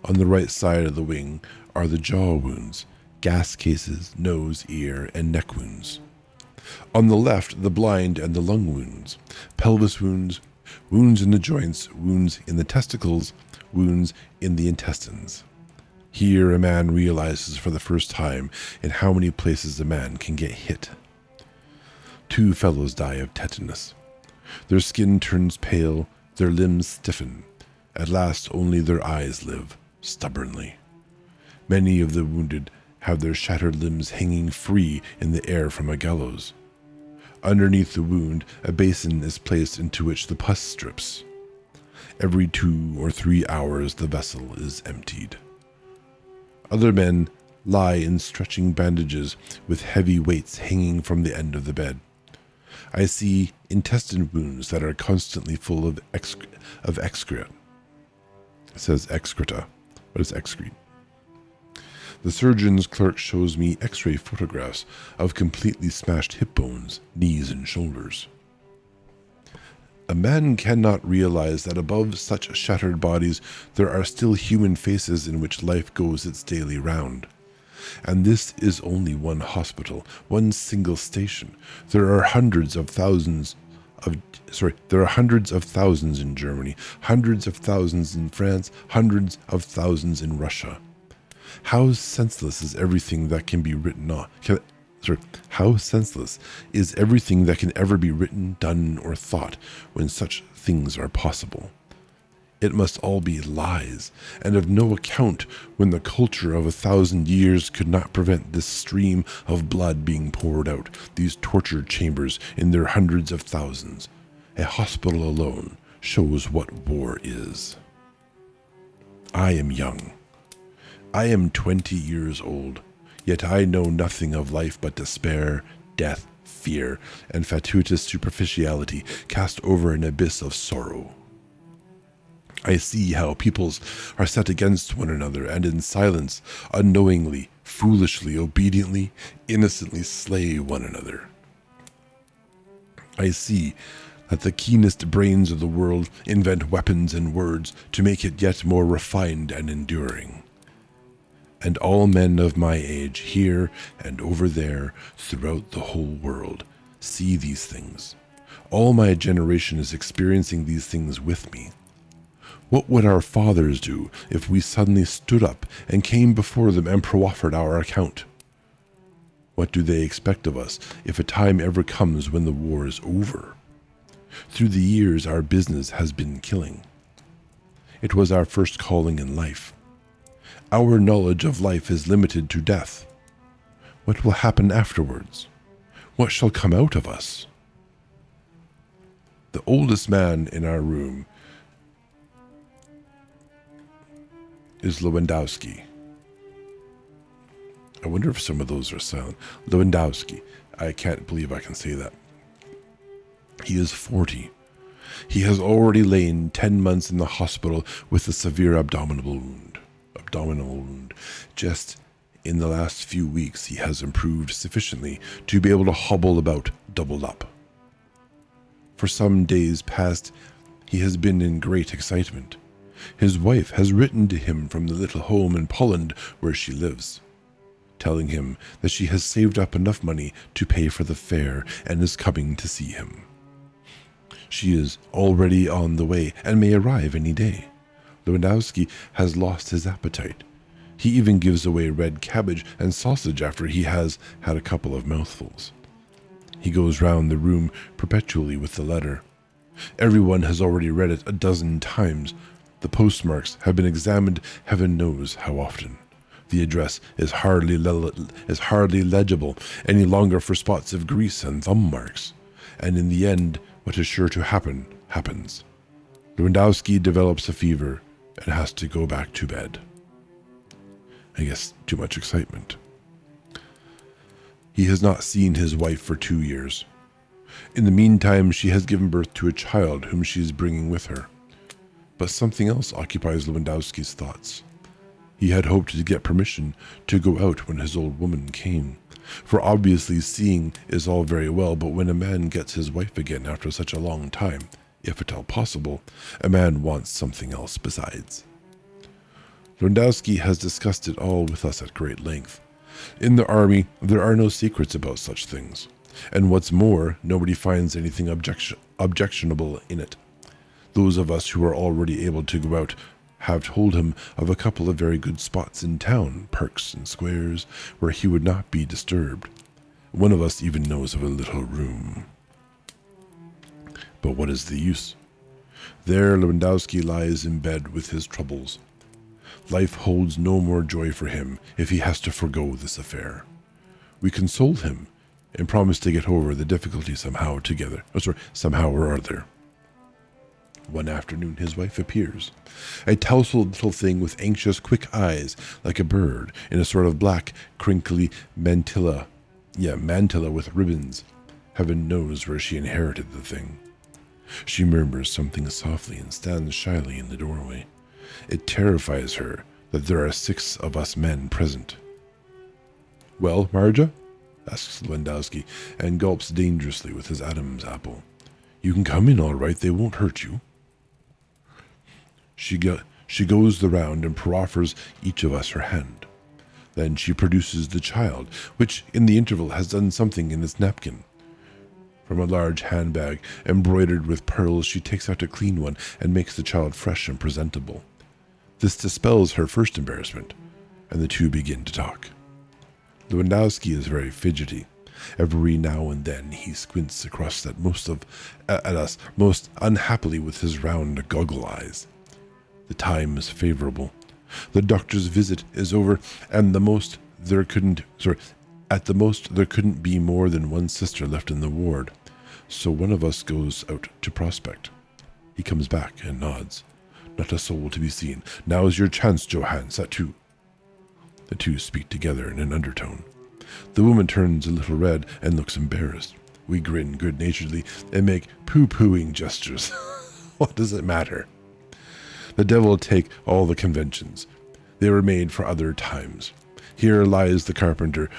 On the right side of the wing are the jaw wounds, gas cases, nose, ear, and neck wounds. On the left, the blind and the lung wounds, pelvis wounds, wounds in the joints, wounds in the testicles, wounds in the intestines. Here a man realizes for the first time in how many places a man can get hit. 2 fellows die of tetanus. Their skin turns pale, their limbs stiffen. At last only their eyes live, stubbornly. Many of the wounded have their shattered limbs hanging free in the air from a gallows. Underneath the wound, a basin is placed into which the pus drips. Every 2 or 3 hours the vessel is emptied. Other men lie in stretching bandages with heavy weights hanging from the end of the bed. I see intestine wounds that are constantly full of excreta. It says excreta. What is excrete? The surgeon's clerk shows me x-ray photographs of completely smashed hip bones, knees, and shoulders. A man cannot realize that above such shattered bodies there are still human faces in which life goes its daily round. And this is only one hospital, one single station. There are hundreds of thousands in Germany, hundreds of thousands in France, hundreds of thousands in Russia. How senseless is everything that can be written on? How senseless is everything that can ever be written, done, or thought when such things are possible? It must all be lies, and of no account when the culture of 1,000 years could not prevent this stream of blood being poured out, these torture chambers in their hundreds of thousands. A hospital alone shows what war is. I am young. I am 20 years old, yet I know nothing of life but despair, death, fear, and fatuous superficiality cast over an abyss of sorrow. I see how peoples are set against one another and in silence, unknowingly, foolishly, obediently, innocently slay one another. I see that the keenest brains of the world invent weapons and words to make it yet more refined and enduring. and all men of my age here and over there throughout the whole world see these things. All my generation is experiencing these things with me. What would our fathers do if we suddenly stood up and came before them and proffered our account? What do they expect of us if a time ever comes when the war is over? Through the years, our business has been killing. It was our first calling in life. Our knowledge of life is limited to death. What will happen afterwards? What shall come out of us? The oldest man in our room is Lewandowski. I wonder if some of those are silent. Lewandowski. I can't believe I can say that. He is 40. He has already lain 10 months in the hospital with a severe abdominal wound. Just in the last few weeks, he has improved sufficiently to be able to hobble about doubled up. For some days past, he has been in great excitement. His wife has written to him from the little home in Poland where she lives, telling him that she has saved up enough money to pay for the fare and is coming to see him. She is already on the way and may arrive any day. Lewandowski has lost his appetite. He even gives away red cabbage and sausage after he has had a couple of mouthfuls. He goes round the room perpetually with the letter. Everyone has already read it a dozen times. The postmarks have been examined heaven knows how often. The address is hardly legible any longer for spots of grease and thumb marks. And in the end, what is sure to happen, happens. Lewandowski develops a fever and has to go back to bed. I guess too much excitement. He has not seen his wife for 2 years. In the meantime, she has given birth to a child whom she is bringing with her. But something else occupies Lewandowski's thoughts. He had hoped to get permission to go out when his old woman came. For obviously seeing is all very well, but when a man gets his wife again after such a long time, if at all possible, a man wants something else besides. Lewandowski has discussed it all with us at great length. In the army, there are no secrets about such things. And what's more, nobody finds anything objectionable in it. Those of us who are already able to go out have told him of a couple of very good spots in town, parks and squares, where he would not be disturbed. One of us even knows of a little room. But what is the use? There Lewandowski lies in bed with his troubles. Life holds no more joy for him if he has to forgo this affair. We console him and promise to get over the difficulty somehow or other. One afternoon his wife appears, a tousled little thing with anxious, quick eyes, like a bird, in a sort of black, crinkly mantilla with ribbons. Heaven knows where she inherited the thing. She murmurs something softly and stands shyly in the doorway. It terrifies her that there are 6 of us men present. "Well, Marja?" asks Lewandowski, and gulps dangerously with his Adam's apple. "You can come in all right, they won't hurt you." She goes the round and proffers each of us her hand. Then she produces the child, which in the interval has done something in its napkin. From a large handbag embroidered with pearls, she takes out a clean one and makes the child fresh and presentable. This dispels her first embarrassment, and the two begin to talk. Lewandowski is very fidgety. Every now and then he squints across at us most unhappily with his round goggle eyes. The time is favorable. The doctor's visit is over, and at the most there couldn't be more than one sister left in the ward. So one of us goes out to prospect. He comes back and nods. Not a soul to be seen. Now's your chance, Johann. Set to. The two speak together in an undertone. The woman turns a little red and looks embarrassed. We grin good-naturedly and make pooh-poohing gestures. What does it matter? The devil take all the conventions. They were made for other times. Here lies the carpenter,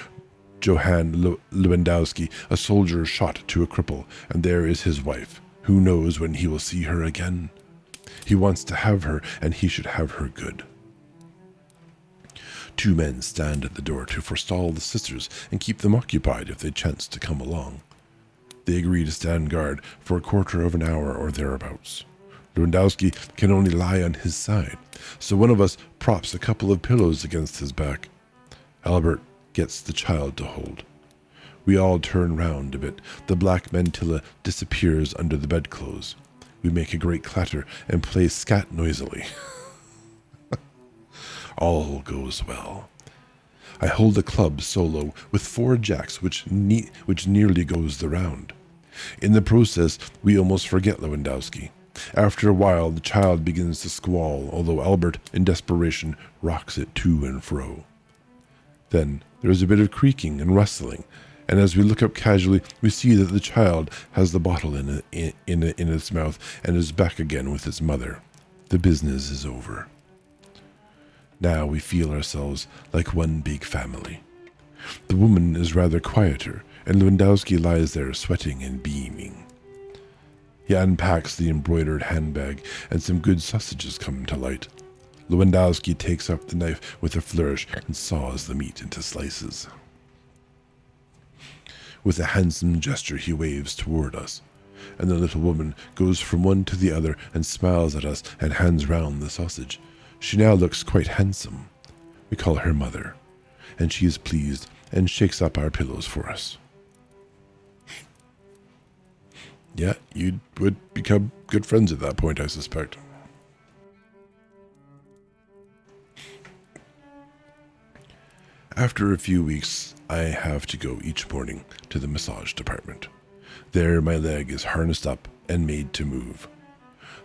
Johann Lewandowski, a soldier shot to a cripple, and there is his wife. Who knows when he will see her again? He wants to have her, and he should have her good. 2 men stand at the door to forestall the sisters and keep them occupied if they chance to come along. They agree to stand guard for a quarter of an hour or thereabouts. Lewandowski can only lie on his side, so one of us props a couple of pillows against his back. Albert gets the child to hold. We all turn round a bit. The black mantilla disappears under the bedclothes. We make a great clatter and play scat noisily. All goes well. I hold a club solo with 4 jacks which nearly goes the round. In the process, we almost forget Lewandowski. After a while, the child begins to squall, although Albert, in desperation, rocks it to and fro. Then there is a bit of creaking and rustling, and as we look up casually, we see that the child has the bottle in its mouth and is back again with its mother. The business is over. Now we feel ourselves like one big family. The woman is rather quieter, and Lewandowski lies there sweating and beaming. He unpacks the embroidered handbag, and some good sausages come to light. Lewandowski takes up the knife with a flourish and saws the meat into slices. With a handsome gesture he waves toward us, and the little woman goes from one to the other and smiles at us and hands round the sausage. She now looks quite handsome. We call her Mother, and she is pleased and shakes up our pillows for us. Yeah, you would become good friends at that point, I suspect. After a few weeks, I have to go each morning to the massage department. There my leg is harnessed up and made to move.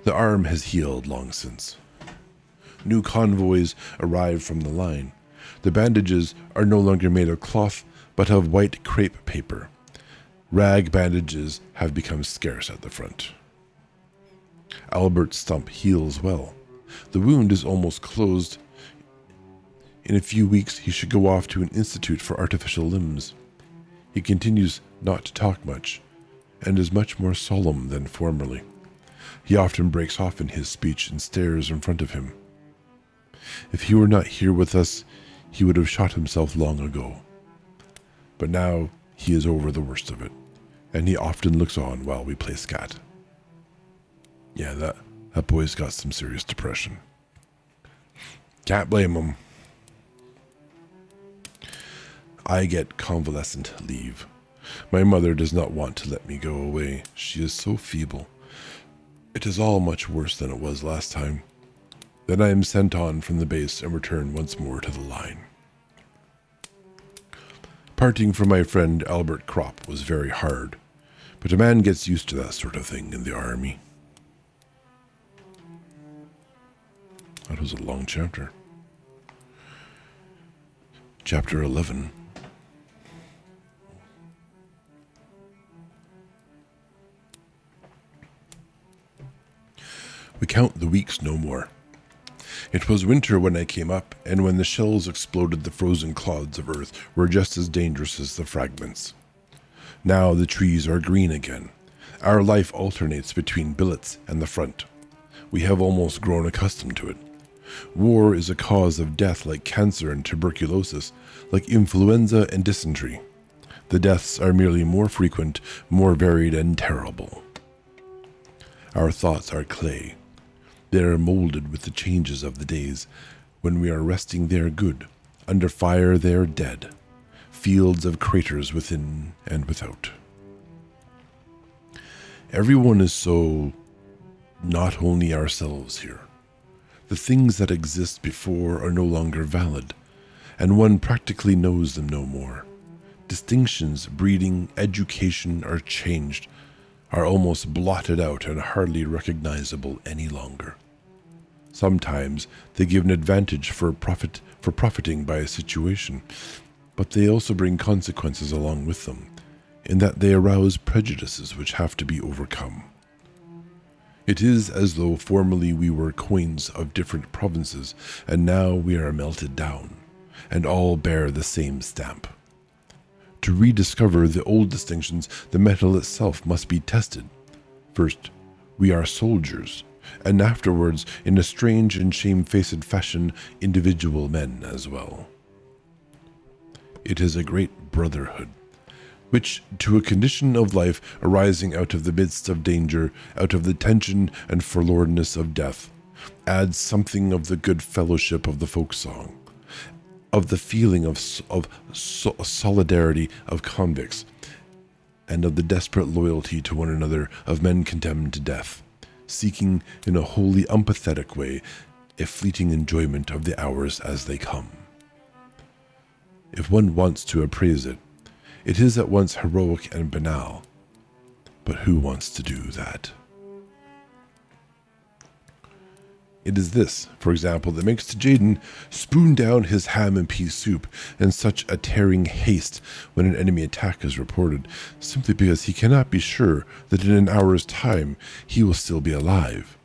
The arm has healed long since. New convoys arrive from the line. The bandages are no longer made of cloth, but of white crepe paper. Rag bandages have become scarce at the front. Albert's stump heals well. The wound is almost closed. In a few weeks, he should go off to an institute for artificial limbs. He continues not to talk much, and is much more solemn than formerly. He often breaks off in his speech and stares in front of him. If he were not here with us, he would have shot himself long ago. But now he is over the worst of it, and he often looks on while we play scat. Yeah, that boy's got some serious depression. Can't blame him. I get convalescent leave. My mother does not want to let me go away. She is so feeble. It is all much worse than it was last time. Then I am sent on from the base and return once more to the line. Parting from my friend Albert Kropp was very hard, but a man gets used to that sort of thing in the army. That was a long chapter. Chapter 11. We count the weeks no more. It was winter when I came up, and when the shells exploded, the frozen clods of earth were just as dangerous as the fragments. Now the trees are green again. Our life alternates between billets and the front. We have almost grown accustomed to it. War is a cause of death like cancer and tuberculosis, like influenza and dysentery. The deaths are merely more frequent, more varied, and terrible. Our thoughts are clay. They are molded with the changes of the days. When we are resting they are good. Under fire they are dead. Fields of craters within and without. Everyone is so not only ourselves here. The things that exist before are no longer valid, and one practically knows them no more. Distinctions, breeding, education are changed, are almost blotted out and hardly recognizable any longer. Sometimes they give an advantage for profiting by a situation, but they also bring consequences along with them, in that they arouse prejudices which have to be overcome. It is as though formerly we were coins of different provinces, and now we are melted down, and all bear the same stamp. To rediscover the old distinctions, the metal itself must be tested. First, we are soldiers, and afterwards, in a strange and shamefaced fashion, individual men as well. It is a great brotherhood, which to a condition of life arising out of the midst of danger, out of the tension and forlornness of death, adds something of the good fellowship of the folk song, of the feeling of solidarity of convicts, and of the desperate loyalty to one another of men condemned to death, seeking in a wholly umpathetic way a fleeting enjoyment of the hours as they come. If one wants to appraise it, it is at once heroic and banal, but who wants to do that? It is this, for example, that makes Jaden spoon down his ham and pea soup in such a tearing haste when an enemy attack is reported, simply because he cannot be sure that in an hour's time he will still be alive.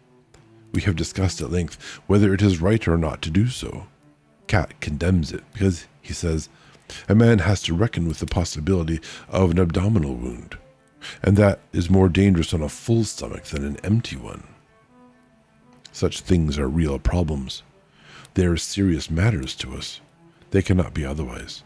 We have discussed at length whether it is right or not to do so. Cat condemns it because, he says, a man has to reckon with the possibility of an abdominal wound, and that is more dangerous on a full stomach than an empty one. Such things are real problems. They are serious matters to us. They cannot be otherwise.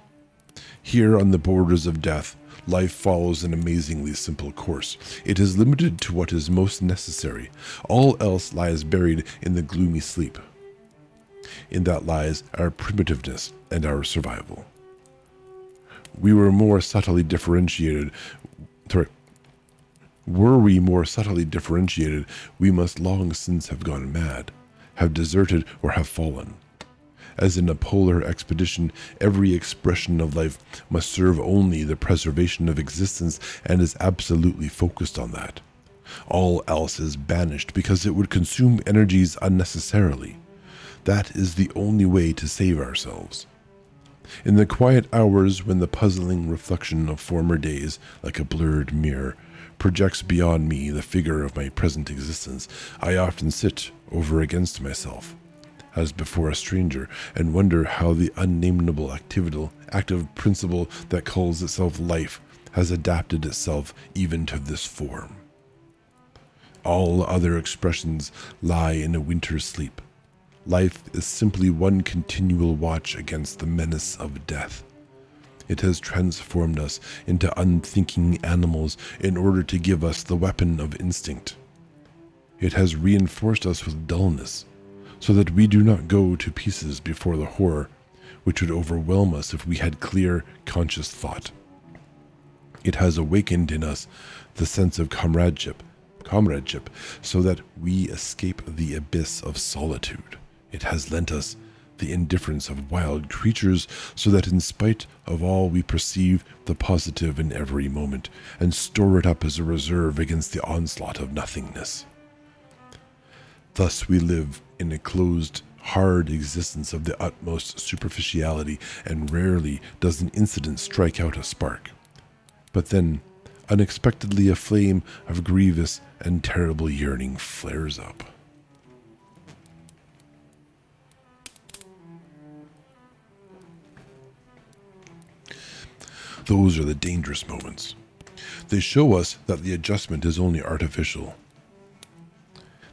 Here on the borders of death, life follows an amazingly simple course. It is limited to what is most necessary. All else lies buried in the gloomy sleep. In that lies our primitiveness and our survival. Were we more subtly differentiated, we must long since have gone mad, have deserted or have fallen. As in a polar expedition, every expression of life must serve only the preservation of existence and is absolutely focused on that. All else is banished because it would consume energies unnecessarily. That is the only way to save ourselves. In the quiet hours when the puzzling reflection of former days, like a blurred mirror, projects beyond me the figure of my present existence, I often sit over against myself, as before a stranger, and wonder how the unnameable active principle that calls itself life has adapted itself even to this form. All other expressions lie in a winter's sleep. Life is simply one continual watch against the menace of death. It has transformed us into unthinking animals in order to give us the weapon of instinct. It has reinforced us with dullness, so that we do not go to pieces before the horror, which would overwhelm us if we had clear, conscious thought. It has awakened in us the sense of comradeship, so that we escape the abyss of solitude. It has lent us the indifference of wild creatures, so that in spite of all we perceive the positive in every moment, and store it up as a reserve against the onslaught of nothingness. Thus we live in a closed, hard existence of the utmost superficiality, and rarely does an incident strike out a spark. But then, unexpectedly, a flame of grievous and terrible yearning flares up. Those are the dangerous moments. They show us that the adjustment is only artificial,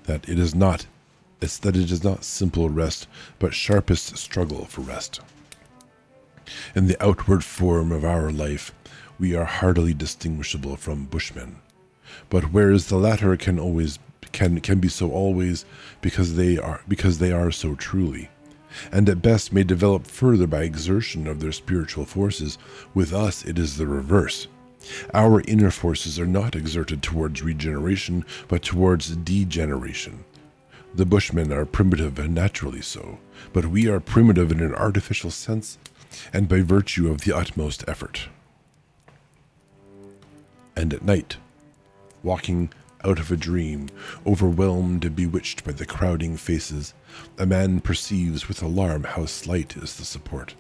that it is not simple rest, but sharpest struggle for rest. In the outward form of our life, we are hardly distinguishable from bushmen, but whereas the latter can be so always because they are so truly, and at best may develop further by exertion of their spiritual forces, with us it is the reverse. Our inner forces are not exerted towards regeneration, but towards degeneration. The Bushmen are primitive and naturally so, but we are primitive in an artificial sense and by virtue of the utmost effort. And at night, walking out of a dream, overwhelmed and bewitched by the crowding faces, a man perceives with alarm how slight is the support,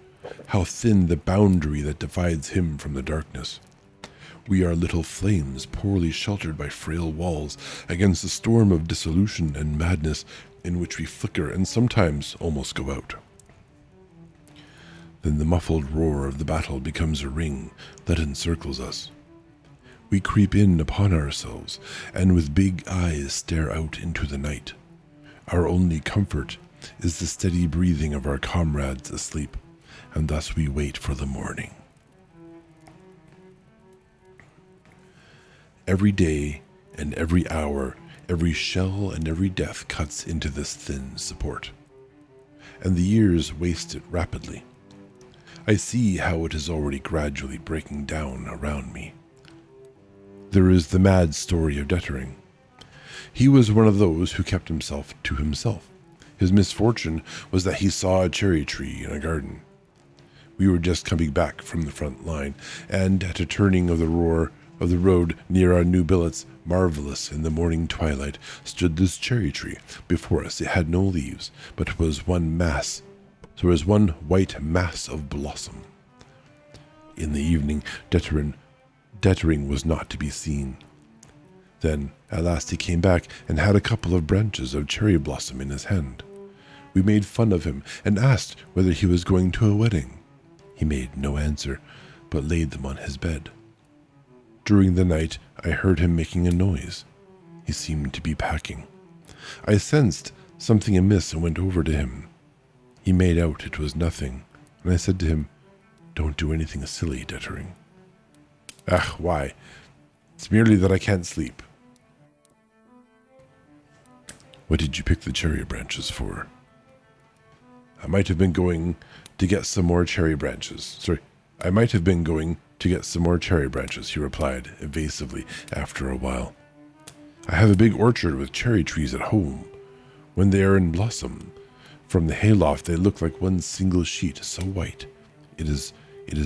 how thin the boundary that divides him from the darkness. We are little flames poorly sheltered by frail walls against the storm of dissolution and madness in which we flicker and sometimes almost go out. Then the muffled roar of the battle becomes a ring that encircles us. We creep in upon ourselves, and with big eyes stare out into the night. Our only comfort is the steady breathing of our comrades asleep, and thus we wait for the morning. Every day and every hour, every shell and every death cuts into this thin support, and the years waste it rapidly. I see how it is already gradually breaking down around me. There is the mad story of Dettering. He was one of those who kept himself to himself. His misfortune was that he saw a cherry tree in a garden. We were just coming back from the front line, and at a turning of the road near our new billets, marvelous in the morning twilight, stood this cherry tree. Before us it had no leaves, but was one mass. There was one white mass of blossom. In the evening, Dettering was not to be seen. Then, at last he came back and had a couple of branches of cherry blossom in his hand. We made fun of him and asked whether he was going to a wedding. He made no answer, but laid them on his bed. During the night, I heard him making a noise. He seemed to be packing. I sensed something amiss and went over to him. He made out it was nothing, and I said to him, "Don't do anything silly, Dettering." "Ah, why? It's merely that I can't sleep." "What did you pick the cherry branches for?" I might have been going to get some more cherry branches, he replied evasively after a while. "I have a big orchard with cherry trees at home. When they are in blossom, from the hayloft they look like one single sheet, so white. It is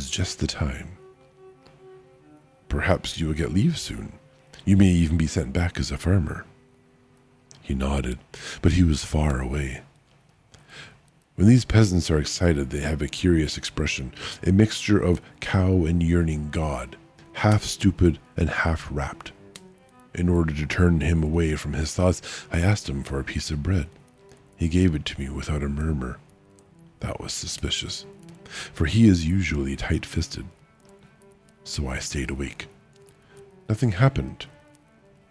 just the time." "Perhaps you will get leave soon. You may even be sent back as a farmer." He nodded, but he was far away. When these peasants are excited, they have a curious expression, a mixture of cow and yearning God, half stupid and half rapt. In order to turn him away from his thoughts, I asked him for a piece of bread. He gave it to me without a murmur. That was suspicious, for he is usually tight-fisted. So I stayed awake. Nothing happened.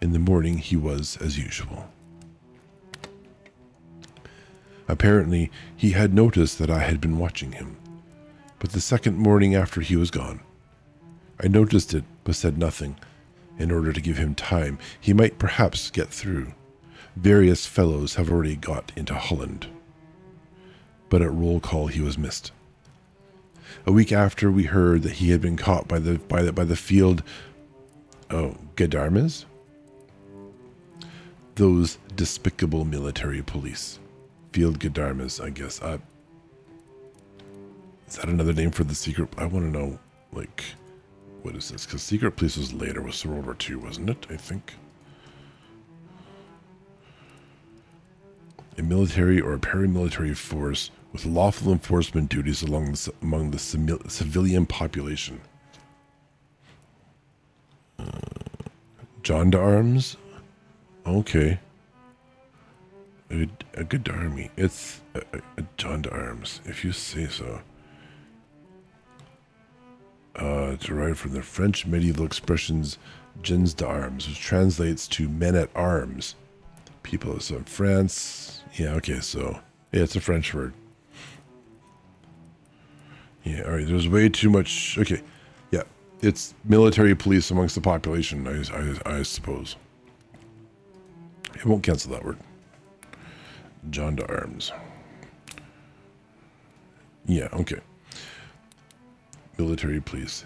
In the morning, he was as usual. Apparently, he had noticed that I had been watching him, but the second morning after he was gone. I noticed it, but said nothing, in order to give him time. He might perhaps get through. Various fellows have already got into Holland. But at roll call he was missed. A week after, we heard that he had been caught by the field gendarmes, those despicable military police. Field gendarmes, I guess. Is that another name for the secret? I want to know, what is this? Because secret police was later, was World War II, wasn't it? I think. A military or a paramilitary force with lawful enforcement duties among the civilian population. Gendarmes? Okay. A good army. It's a gendarmes, if you say so. Derived from the French medieval expressions gens d'armes, which translates to men at arms. People of France. Yeah, okay, so yeah, it's a French word. Yeah, all right. There's way too much. Okay, yeah, it's military police amongst the population. I suppose. I won't cancel that word. Gendarmes. Yeah, okay. Military police.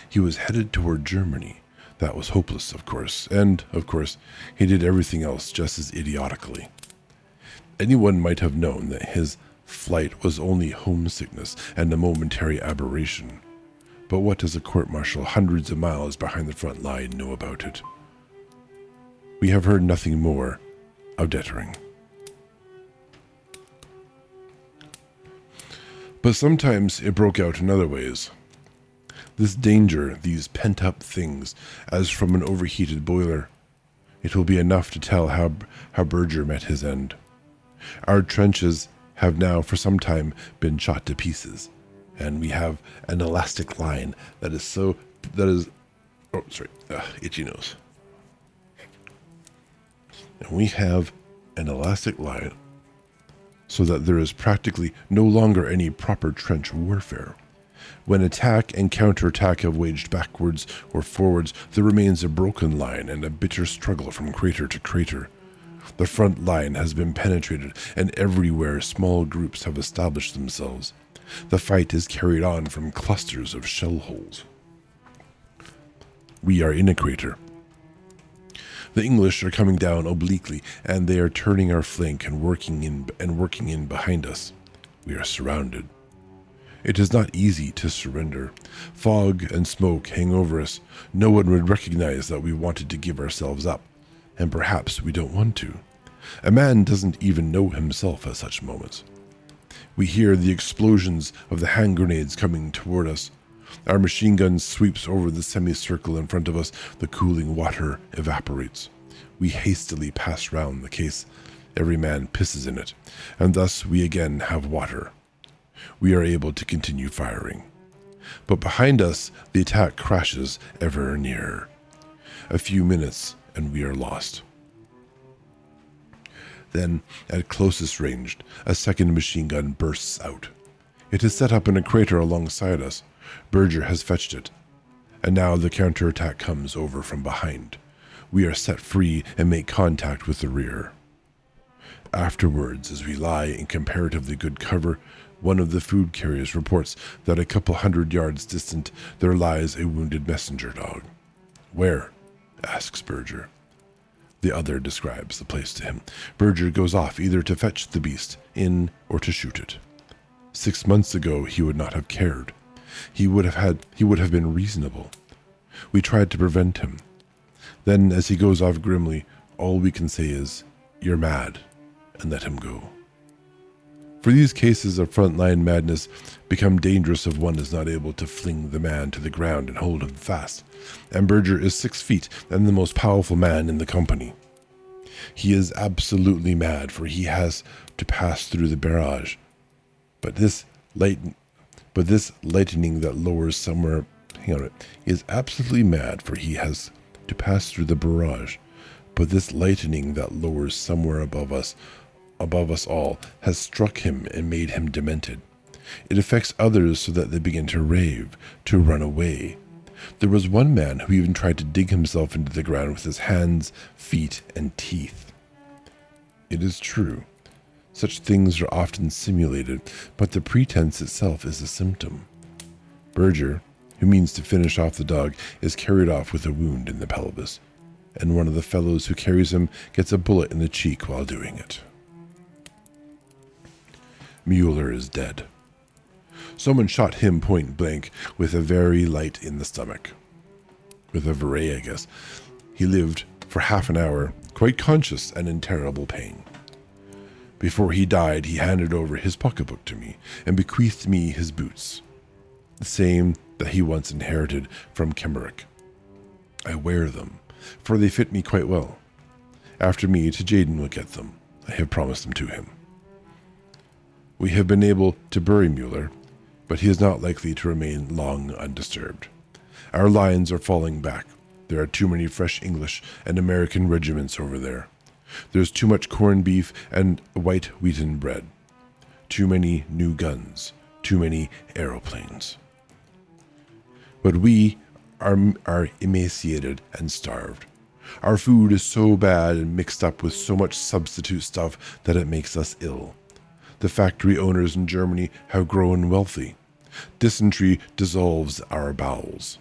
He was headed toward Germany. That was hopeless, of course. And, of course, he did everything else just as idiotically. Anyone might have known that his flight was only homesickness and a momentary aberration. But what does a court-martial hundreds of miles behind the front line know about it? We have heard nothing more of Dettering. But sometimes it broke out in other ways. This danger, these pent-up things, as from an overheated boiler. It will be enough to tell how Berger met his end. Our trenches have now for some time been shot to pieces, and we have an elastic line itchy nose. And we have an elastic line so that there is practically no longer any proper trench warfare. When attack and counterattack have waged backwards or forwards, there remains a broken line and a bitter struggle from crater to crater. The front line has been penetrated, and everywhere small groups have established themselves. The fight is carried on from clusters of shell holes. We are in a crater. The English are coming down obliquely, and they are turning our flank and working in behind us. We are surrounded. It is not easy to surrender. Fog and smoke hang over us. No one would recognize that we wanted to give ourselves up, and perhaps we don't want to. A man doesn't even know himself at such moments. We hear the explosions of the hand grenades coming toward us. Our machine gun sweeps over the semicircle in front of us. The cooling water evaporates. We hastily pass round the case. Every man pisses in it, and thus we again have water. We are able to continue firing. But behind us, the attack crashes ever nearer. A few minutes, and we are lost. Then, at closest range, a second machine gun bursts out. It is set up in a crater alongside us. Berger has fetched it. And now the counterattack comes over from behind. We are set free and make contact with the rear. Afterwards, as we lie in comparatively good cover, one of the food carriers reports that a couple 100 yards distant there lies a wounded messenger dog. "Where?" asks Berger. The other describes the place to him. Berger goes off either to fetch the beast in or to shoot it. 6 months ago he would not have cared. He would have been reasonable. We tried to prevent him. Then, as he goes off grimly, all we can say is, "You're mad," and let him go. For these cases of frontline madness become dangerous if one is not able to fling the man to the ground and hold him fast, and Berger is 6 feet and the most powerful man in the company. He is absolutely mad, for he has to pass through the barrage. But this lightning that lowers somewhere... He is absolutely mad, for he has to pass through the barrage. But this lightning that lowers somewhere above us all, has struck him and made him demented. It affects others so that they begin to rave, to run away. There was one man who even tried to dig himself into the ground with his hands, feet, and teeth. It is true. Such things are often simulated, but the pretense itself is a symptom. Berger, who means to finish off the dog, is carried off with a wound in the pelvis, and one of the fellows who carries him gets a bullet in the cheek while doing it. Mueller is dead. Someone shot him point blank with a very light in the stomach. With a Varay, I guess. He lived for half an hour, quite conscious and in terrible pain. Before he died, he handed over his pocketbook to me and bequeathed me his boots, the same that he once inherited from Kemerick. I wear them, for they fit me quite well. After me, Jaden will get them. I have promised them to him. We have been able to bury Mueller, but he is not likely to remain long undisturbed. Our lines are falling back. There are too many fresh English and American regiments over there. There's too much corned beef and white wheaten bread. Too many new guns. Too many aeroplanes. But we are emaciated and starved. Our food is so bad and mixed up with so much substitute stuff that it makes us ill. The factory owners in Germany have grown wealthy. Dysentery dissolves our bowels.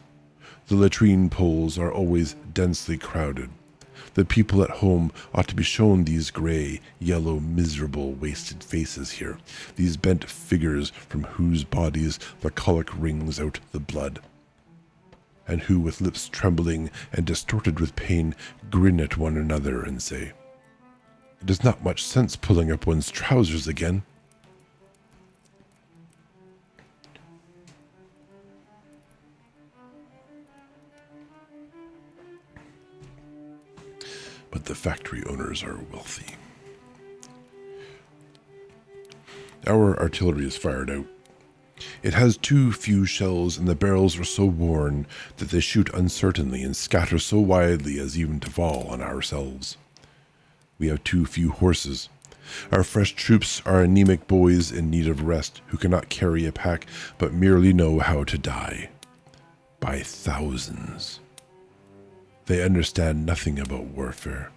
The latrine poles are always densely crowded. The people at home ought to be shown these gray, yellow, miserable, wasted faces here, these bent figures from whose bodies the colic wrings out the blood, and who, with lips trembling and distorted with pain, grin at one another and say, "It is not much sense pulling up one's trousers again." But the factory owners are wealthy. Our artillery is fired out. It has too few shells, and the barrels are so worn that they shoot uncertainly and scatter so widely as even to fall on ourselves. We have too few horses. Our fresh troops are anemic boys in need of rest who cannot carry a pack but merely know how to die. By thousands. They understand nothing about warfare.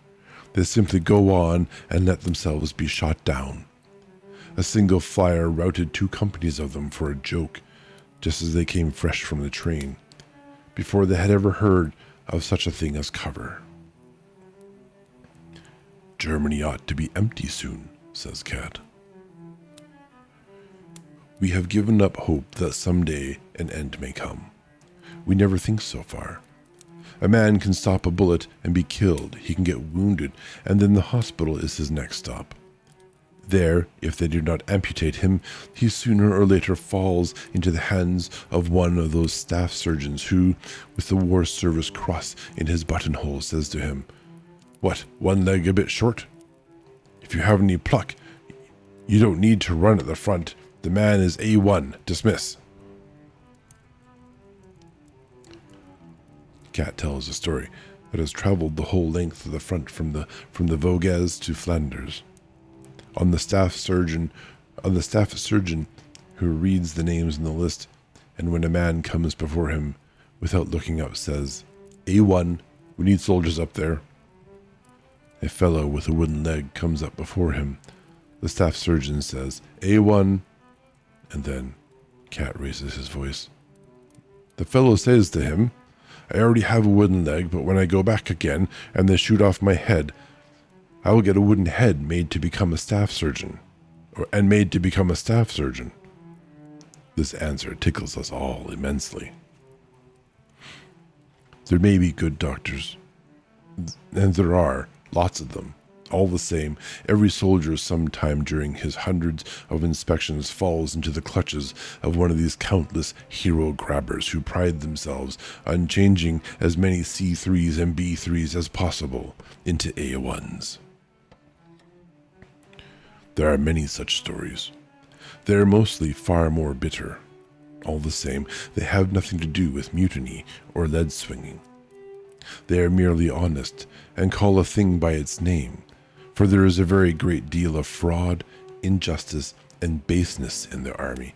They simply go on and let themselves be shot down. A single flyer routed 2 companies of them for a joke, just as they came fresh from the train, before they had ever heard of such a thing as cover. Germany ought to be empty soon, says Cat. We have given up hope that someday an end may come. We never think so far. A man can stop a bullet and be killed. He can get wounded, and then the hospital is his next stop. There, if they do not amputate him, he sooner or later falls into the hands of one of those staff surgeons who, with the war service cross in his buttonhole, says to him, "What, one leg a bit short? If you have any pluck, you don't need to run at the front. The man is A1. Dismiss." Cat tells a story that has traveled the whole length of the front from the Vosges to Flanders. On the staff surgeon who reads the names in the list, and when a man comes before him without looking up says, "A1, we need soldiers up there." A fellow with a wooden leg comes up before him. The staff surgeon says, "A1," and then Cat raises his voice. The fellow says to him, "I already have a wooden leg, but when I go back again and they shoot off my head, I will get a wooden head made to become a staff surgeon." This answer tickles us all immensely. There may be good doctors, and there are, lots of them. All the same, every soldier sometime during his hundreds of inspections falls into the clutches of one of these countless hero grabbers who pride themselves on changing as many C3s and B3s as possible into A1s. There are many such stories. They are mostly far more bitter. All the same, they have nothing to do with mutiny or lead swinging. They are merely honest and call a thing by its name, for there is a very great deal of fraud, injustice, and baseness in the army.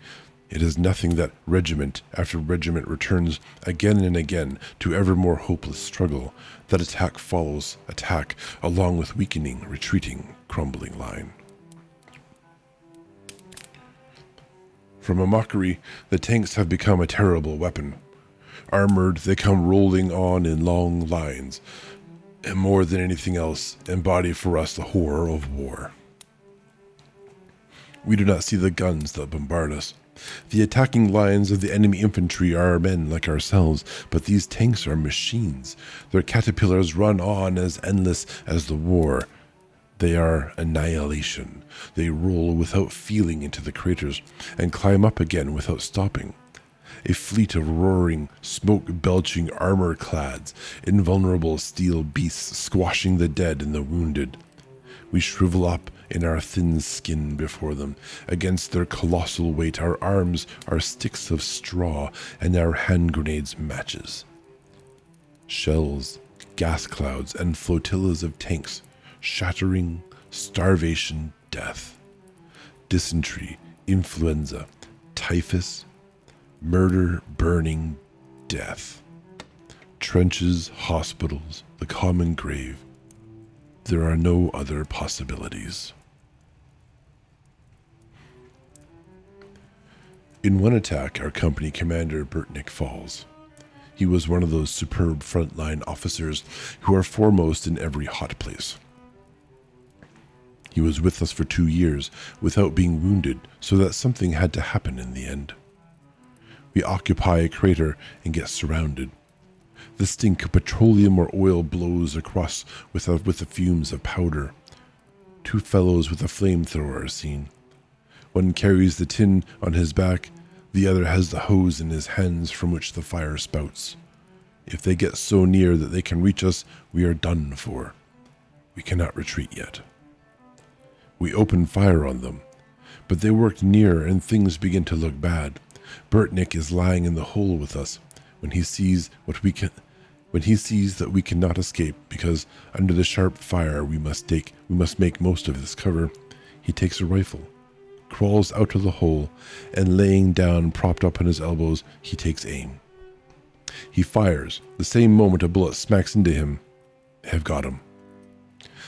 It is nothing that regiment after regiment returns again and again to ever more hopeless struggle, that attack follows attack along with weakening, retreating, crumbling line. From a mockery, the tanks have become a terrible weapon. Armored, they come rolling on in long lines, and more than anything else, embody for us the horror of war. We do not see the guns that bombard us. The attacking lines of the enemy infantry are men like ourselves, but these tanks are machines. Their caterpillars run on as endless as the war. They are annihilation. They roll without feeling into the craters and climb up again without stopping. A fleet of roaring, smoke-belching armor-clads, invulnerable steel beasts squashing the dead and the wounded. We shrivel up in our thin skin before them. Against their colossal weight, our arms are sticks of straw and our hand grenades matches. Shells, gas clouds, and flotillas of tanks, shattering, starvation, death. Dysentery, influenza, typhus, murder, burning, death. Trenches, hospitals, the common grave. There are no other possibilities. In one attack, our company commander Burtnick falls. He was one of those superb frontline officers who are foremost in every hot place. He was with us for 2 years without being wounded, so that something had to happen in the end. We occupy a crater and get surrounded. The stink of petroleum or oil blows across with the fumes of powder. 2 fellows with a flamethrower are seen. One carries the tin on his back, the other has the hose in his hands from which the fire spouts. If they get so near that they can reach us, we are done for. We cannot retreat yet. We open fire on them, but they work near and things begin to look bad. Burtnick is lying in the hole with us when he sees that we cannot escape because under the sharp fire we must make most of this cover. He takes a rifle, crawls out of the hole, and laying down propped up on his elbows, he takes aim. He fires. The same moment a bullet smacks into him. I have got him.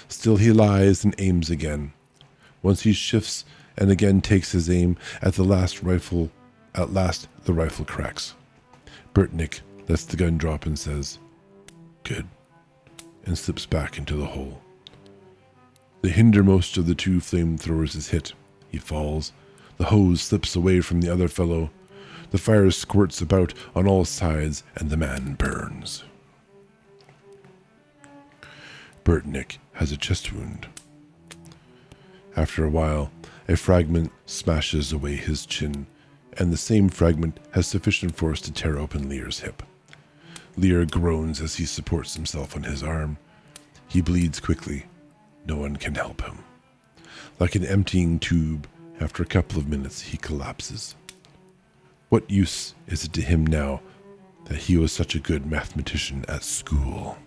Still he lies and aims again. Once he shifts and again takes his aim. At last the rifle cracks. Burtnick lets the gun drop and says, "Good," and slips back into the hole. The hindermost of the two flamethrowers is hit. He falls. The hose slips away from the other fellow. The fire squirts about on all sides, and the man burns. Burtnick has a chest wound. After a while, a fragment smashes away his chin, and the same fragment has sufficient force to tear open Lear's hip. Lear groans as he supports himself on his arm. He bleeds quickly. No one can help him. Like an emptying tube, after a couple of minutes, he collapses. What use is it to him now that he was such a good mathematician at school?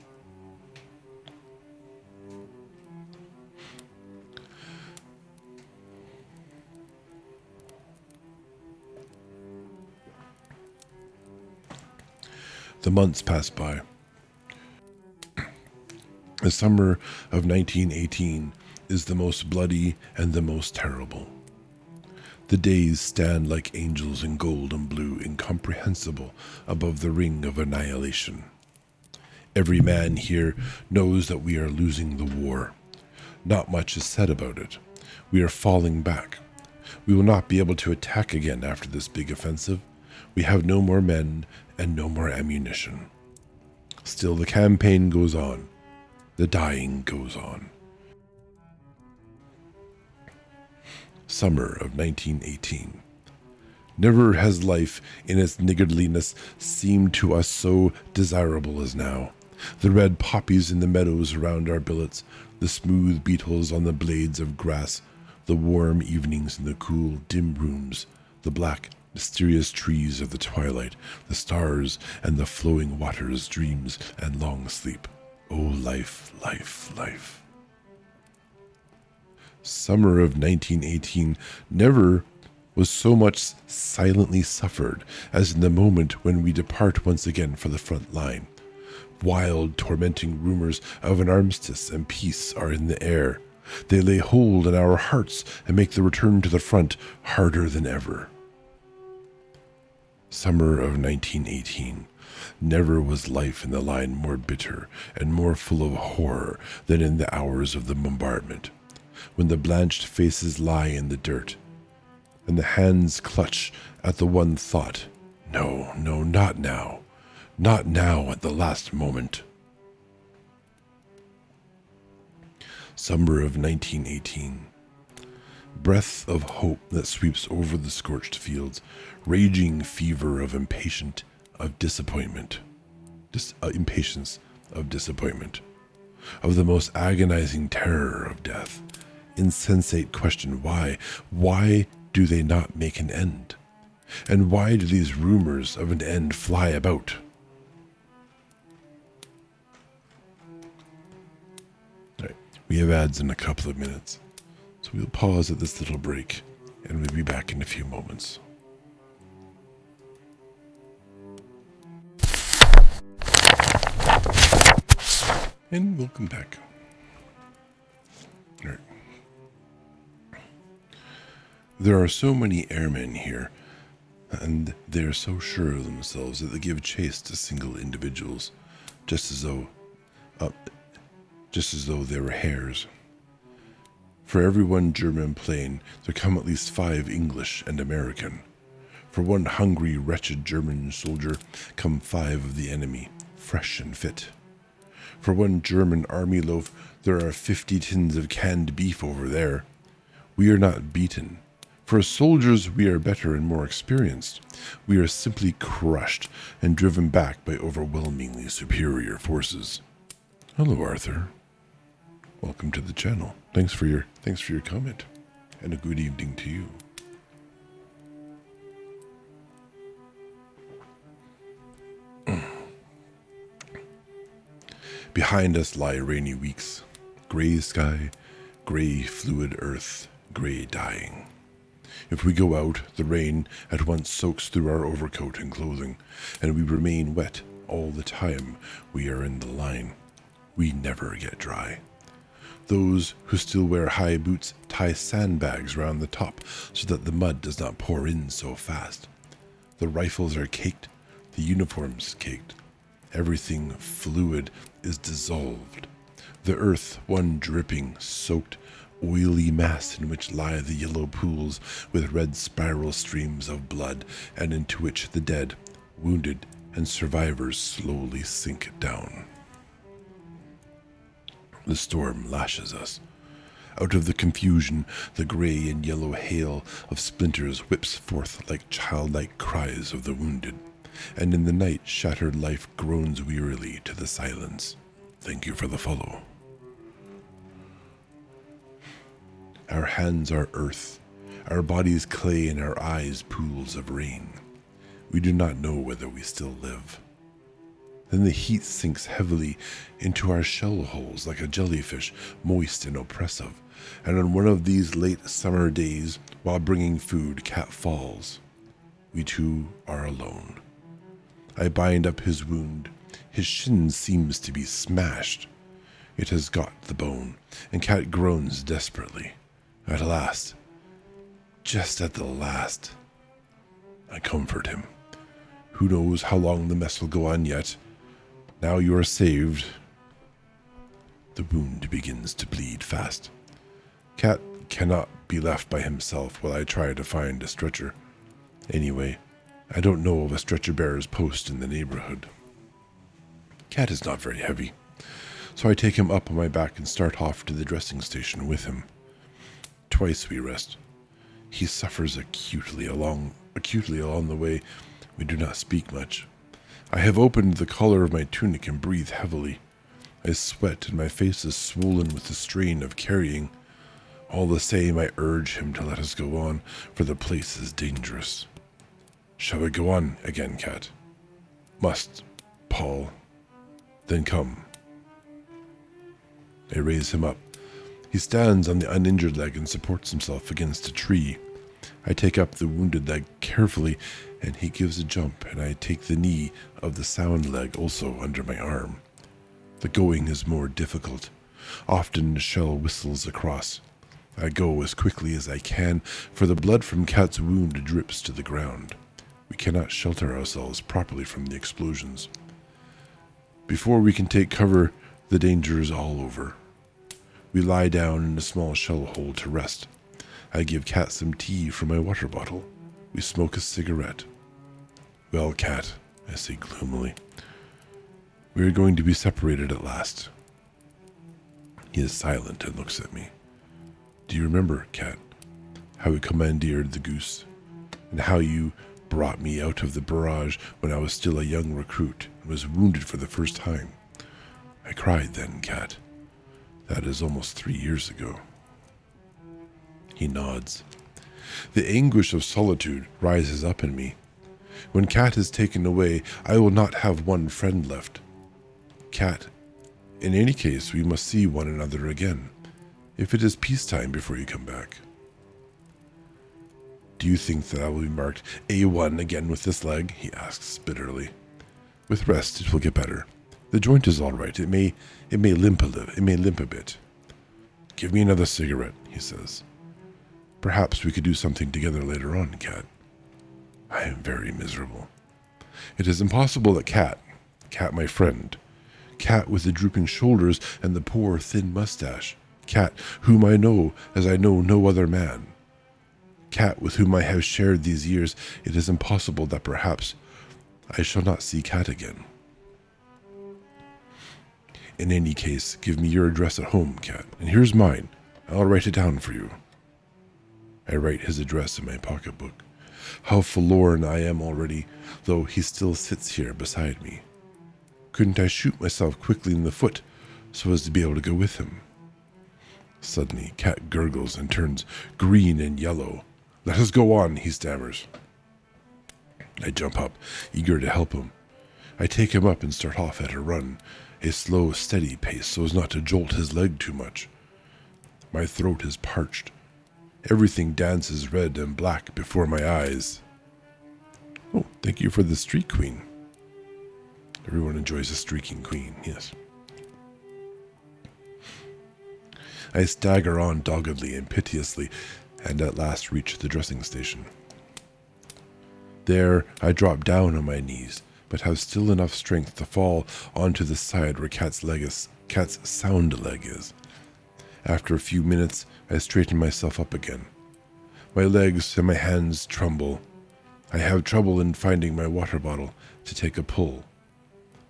The months pass by. The summer of 1918 is the most bloody and the most terrible. The days stand like angels in gold and blue, incomprehensible above the ring of annihilation. Every man here knows that we are losing the war. Not much is said about it. We are falling back. We will not be able to attack again after this big offensive. We have no more men and no more ammunition. Still, the campaign goes on. The dying goes on. Summer of 1918. Never has life in its niggardliness seemed to us so desirable as now. The red poppies in the meadows around our billets, the smooth beetles on the blades of grass, the warm evenings in the cool, dim rooms, the black, mysterious trees of the twilight, the stars and the flowing waters, dreams and long sleep. Oh, life, life, life. Summer of 1918 never was so much silently suffered as in the moment when we depart once again for the front line. Wild, tormenting rumors of an armistice and peace are in the air. They lay hold on our hearts and make the return to the front harder than ever. Summer of 1918. Never was life in the line more bitter and more full of horror than in the hours of the bombardment, when the blanched faces lie in the dirt, and the hands clutch at the one thought, no, not now. Not now at the last moment. Summer of 1918. Breath of hope that sweeps over the scorched fields, raging fever of impatience of disappointment, of the most agonizing terror of death. Insensate question, why do they not make an end? And why do these rumors of an end fly about? All right, we have ads in a couple of minutes, so we'll pause at this little break, and we'll be back in a few moments. And welcome back. All right. There are so many airmen here, and they are so sure of themselves that they give chase to single individuals, just as though they were hares. For every one German plane, there come at least 5 English and American. For one hungry, wretched German soldier, come 5 of the enemy, fresh and fit. For one German army loaf, there are 50 tins of canned beef over there. We are not beaten. For soldiers, we are better and more experienced. We are simply crushed and driven back by overwhelmingly superior forces. Hello, Arthur. Welcome to the channel. Thanks for your comment, and a good evening to you. Behind us lie rainy weeks, gray sky, gray fluid earth, gray dying. If we go out, the rain at once soaks through our overcoat and clothing, and we remain wet all the time we are in the line. We never get dry. Those who still wear high boots tie sandbags round the top so that the mud does not pour in so fast. The rifles are caked, the uniforms caked. Everything fluid is dissolved. The earth, one dripping, soaked, oily mass in which lie the yellow pools with red spiral streams of blood, and into which the dead, wounded, and survivors slowly sink down. The storm lashes us. Out of the confusion, the gray and yellow hail of splinters whips forth like childlike cries of the wounded, and in the night shattered life groans wearily to the silence. Thank you for the follow. Our hands are earth, our bodies clay, and our eyes pools of rain. We do not know whether we still live. Then the heat sinks heavily into our shell holes like a jellyfish, moist and oppressive, and on one of these late summer days, while bringing food, Cat falls. We two are alone. I bind up his wound. His shin seems to be smashed. It has got the bone, and Cat groans desperately. At last, just at the last, I comfort him. Who knows how long the mess will go on yet? Now you are saved. The wound begins to bleed fast. Cat cannot be left by himself while I try to find a stretcher. Anyway, I don't know of a stretcher bearer's post in the neighborhood. Cat is not very heavy, so I take him up on my back and start off to the dressing station with him. Twice we rest. He suffers acutely along the way. We do not speak much. I have opened the collar of my tunic and breathe heavily. I sweat and my face is swollen with the strain of carrying. All the same, I urge him to let us go on, for the place is dangerous. Shall we go on again, Cat? Must, Paul. Then come. I raise him up. He stands on the uninjured leg and supports himself against a tree. I take up the wounded leg carefully, and he gives a jump, and I take the knee of the sound leg also under my arm. The going is more difficult. Often a shell whistles across. I go as quickly as I can, for the blood from Cat's wound drips to the ground. We cannot shelter ourselves properly from the explosions. Before we can take cover, the danger is all over. We lie down in a small shell hole to rest. I give Cat some tea from my water bottle. We smoke a cigarette. Well, Cat, I say gloomily, we are going to be separated at last. He is silent and looks at me. Do you remember, Cat, how we commandeered the goose, and how you brought me out of the barrage when I was still a young recruit and was wounded for the first time? I cried then, Cat. That is almost 3 years ago. He nods. The anguish of solitude rises up in me. When Cat is taken away, I will not have one friend left. Cat, in any case, we must see one another again, if it is peacetime before you come back. Do you think that I will be marked A1 again with this leg? He asks bitterly. With rest, it will get better. The joint is all right. It may limp a bit. Give me another cigarette, he says. Perhaps we could do something together later on, Cat. I am very miserable. It is impossible that Cat my friend, Cat with the drooping shoulders and the poor thin mustache, Cat whom I know as I know no other man, Cat with whom I have shared these years, it is impossible that perhaps I shall not see Cat again. In any case, give me your address at home, Cat, and here's mine. I'll write it down for you. I write his address in my pocketbook. How forlorn I am already, though he still sits here beside me. Couldn't I shoot myself quickly in the foot so as to be able to go with him? Suddenly, Cat gurgles and turns green and yellow. Let us go on, he stammers. I jump up, eager to help him. I take him up and start off at a run, a slow, steady pace so as not to jolt his leg too much. My throat is parched. Everything dances red and black before my eyes. Oh, thank you for the streak queen. Everyone enjoys a streaking queen, yes. I stagger on doggedly and piteously, and at last reach the dressing station. There, I drop down on my knees, but have still enough strength to fall onto the side where Cat's sound leg is. After a few minutes, I straighten myself up again. My legs and my hands tremble. I have trouble in finding my water bottle to take a pull.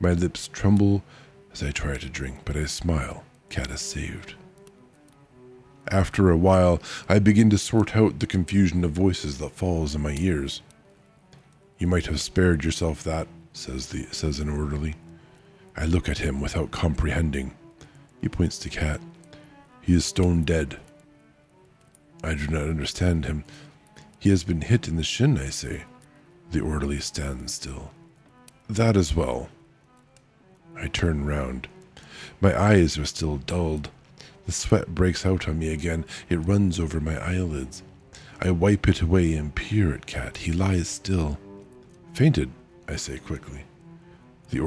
My lips tremble as I try to drink, but I smile. Cat is saved. After a while, I begin to sort out the confusion of voices that falls in my ears. You might have spared yourself that, says an orderly. I look at him without comprehending. He points to Cat. He is stone dead. I do not understand him. He has been hit in the shin, I say. The orderly stands still. That as well. I turn round. My eyes are still dulled. The sweat breaks out on me again. It runs over my eyelids. I wipe it away and peer at Cat. He lies still. Fainted, I say quickly. The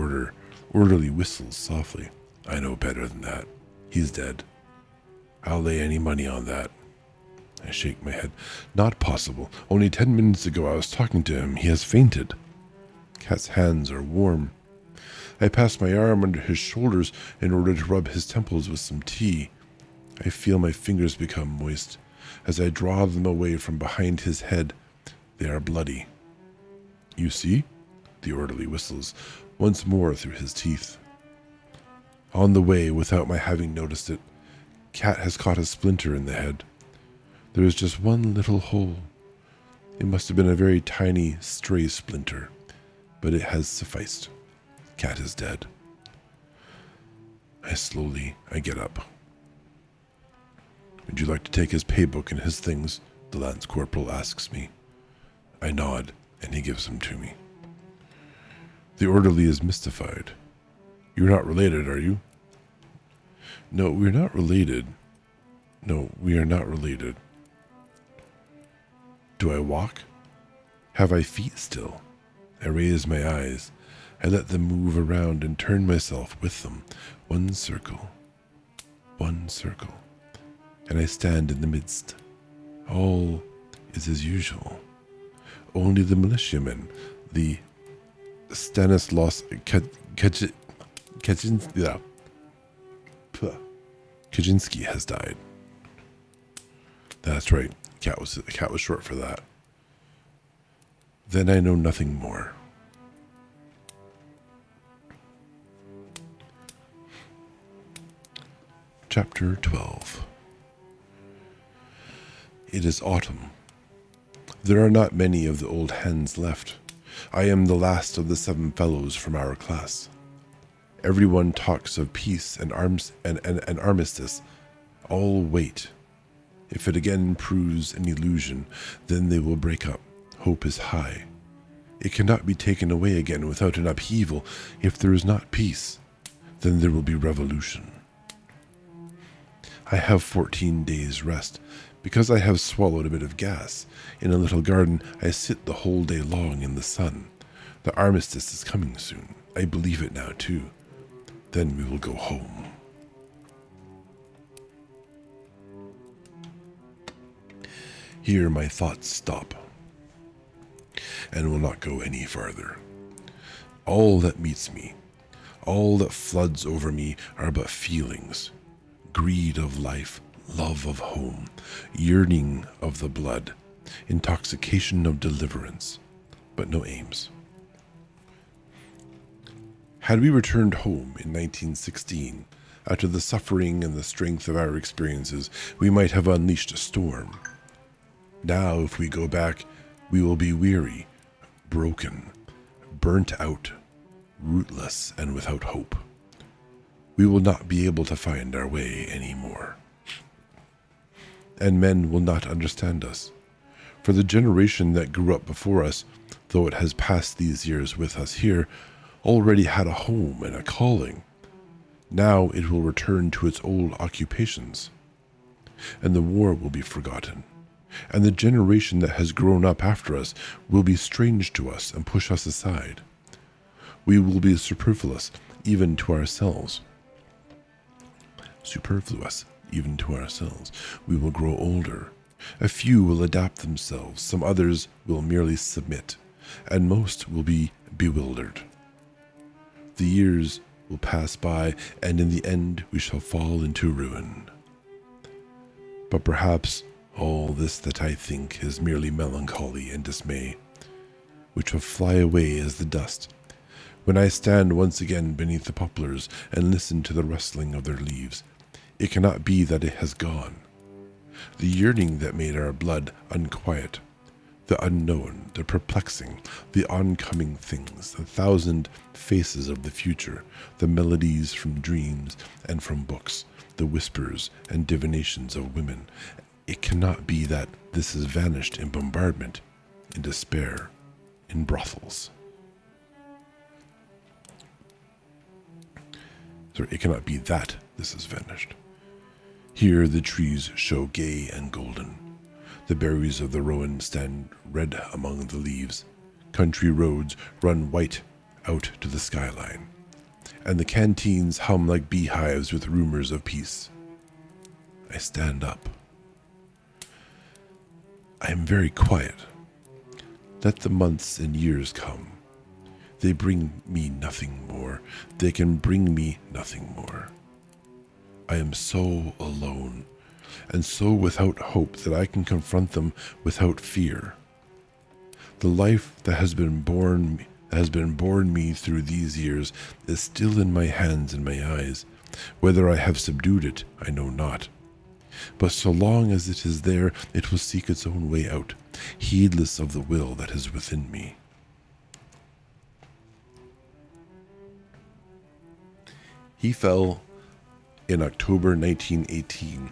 orderly whistles softly. I know better than that. He's dead. I'll lay any money on that. I shake my head. Not possible. Only 10 minutes ago I was talking to him. He has fainted. Cat's hands are warm. I pass my arm under his shoulders in order to rub his temples with some tea. I feel my fingers become moist. As I draw them away from behind his head, they are bloody. You see? The orderly whistles once more through his teeth. On the way, without my having noticed it, Cat has caught a splinter in the head. There is just one little hole. It must have been a very tiny, stray splinter, but it has sufficed. Cat is dead. I get up. Would you like to take his paybook and his things? The lance corporal asks me. I nod, and he gives them to me. The orderly is mystified. You're not related, are you? No, we're not related. No, we are not related. Do I walk? Have I feet still? I raise my eyes. I let them move around and turn myself with them. One circle. And I stand in the midst. All is as usual. Only the militiaman, the Stanislaus Kaczynski has died. That's right. Cat was short for that. Then I know nothing more. Chapter 12. It is autumn. There are not many of the old hens left. I am the last of the 7 fellows from our class. Everyone talks of peace and armistice. All wait. If it again proves an illusion, then they will break up. Hope is high. It cannot be taken away again without an upheaval. If there is not peace, then there will be revolution. I have 14 days' rest. Because I have swallowed a bit of gas, in a little garden I sit the whole day long in the sun. The armistice is coming soon. I believe it now too. Then we will go home. Here my thoughts stop, and will not go any farther. All that meets me, all that floods over me are but feelings. Greed of life, love of home, yearning of the blood, intoxication of deliverance, but no aims. Had we returned home in 1916, after the suffering and the strength of our experiences, we might have unleashed a storm. Now, if we go back, we will be weary, broken, burnt out, rootless, and without hope. We will not be able to find our way anymore. And men will not understand us. For the generation that grew up before us, though it has passed these years with us here, already had a home and a calling. Now it will return to its old occupations, and the war will be forgotten. and the generation that has grown up after us will be strange to us and push us aside. We will be superfluous even to ourselves. Superfluous even to ourselves. We will grow older. A few will adapt themselves, some others will merely submit, and most will be bewildered. The years will pass by, and in the end we shall fall into ruin. But perhaps all this that I think is merely melancholy and dismay, which will fly away as the dust, when I stand once again beneath the poplars and listen to the rustling of their leaves. It cannot be that it has gone. The yearning that made our blood unquiet, the unknown, the perplexing, the oncoming things, the thousand faces of the future, the melodies from dreams and from books, the whispers and divinations of women. It cannot be that this has vanished in bombardment, in despair, in brothels. Sorry, it cannot be that this has vanished. Here the trees show gay and golden. The berries of the rowan stand red among the leaves. Country roads run white out to the skyline, and the canteens hum like beehives with rumors of peace. I stand up. I am very quiet. Let the months and years come. They bring me nothing more. They can bring me nothing more. I am so alone, and so without hope that I can confront them without fear. The life that has been born me through these years is still in my hands and my eyes. Whether I have subdued it, I know not. But so long as it is there, it will seek its own way out, heedless of the will that is within me. He fell in October 1918,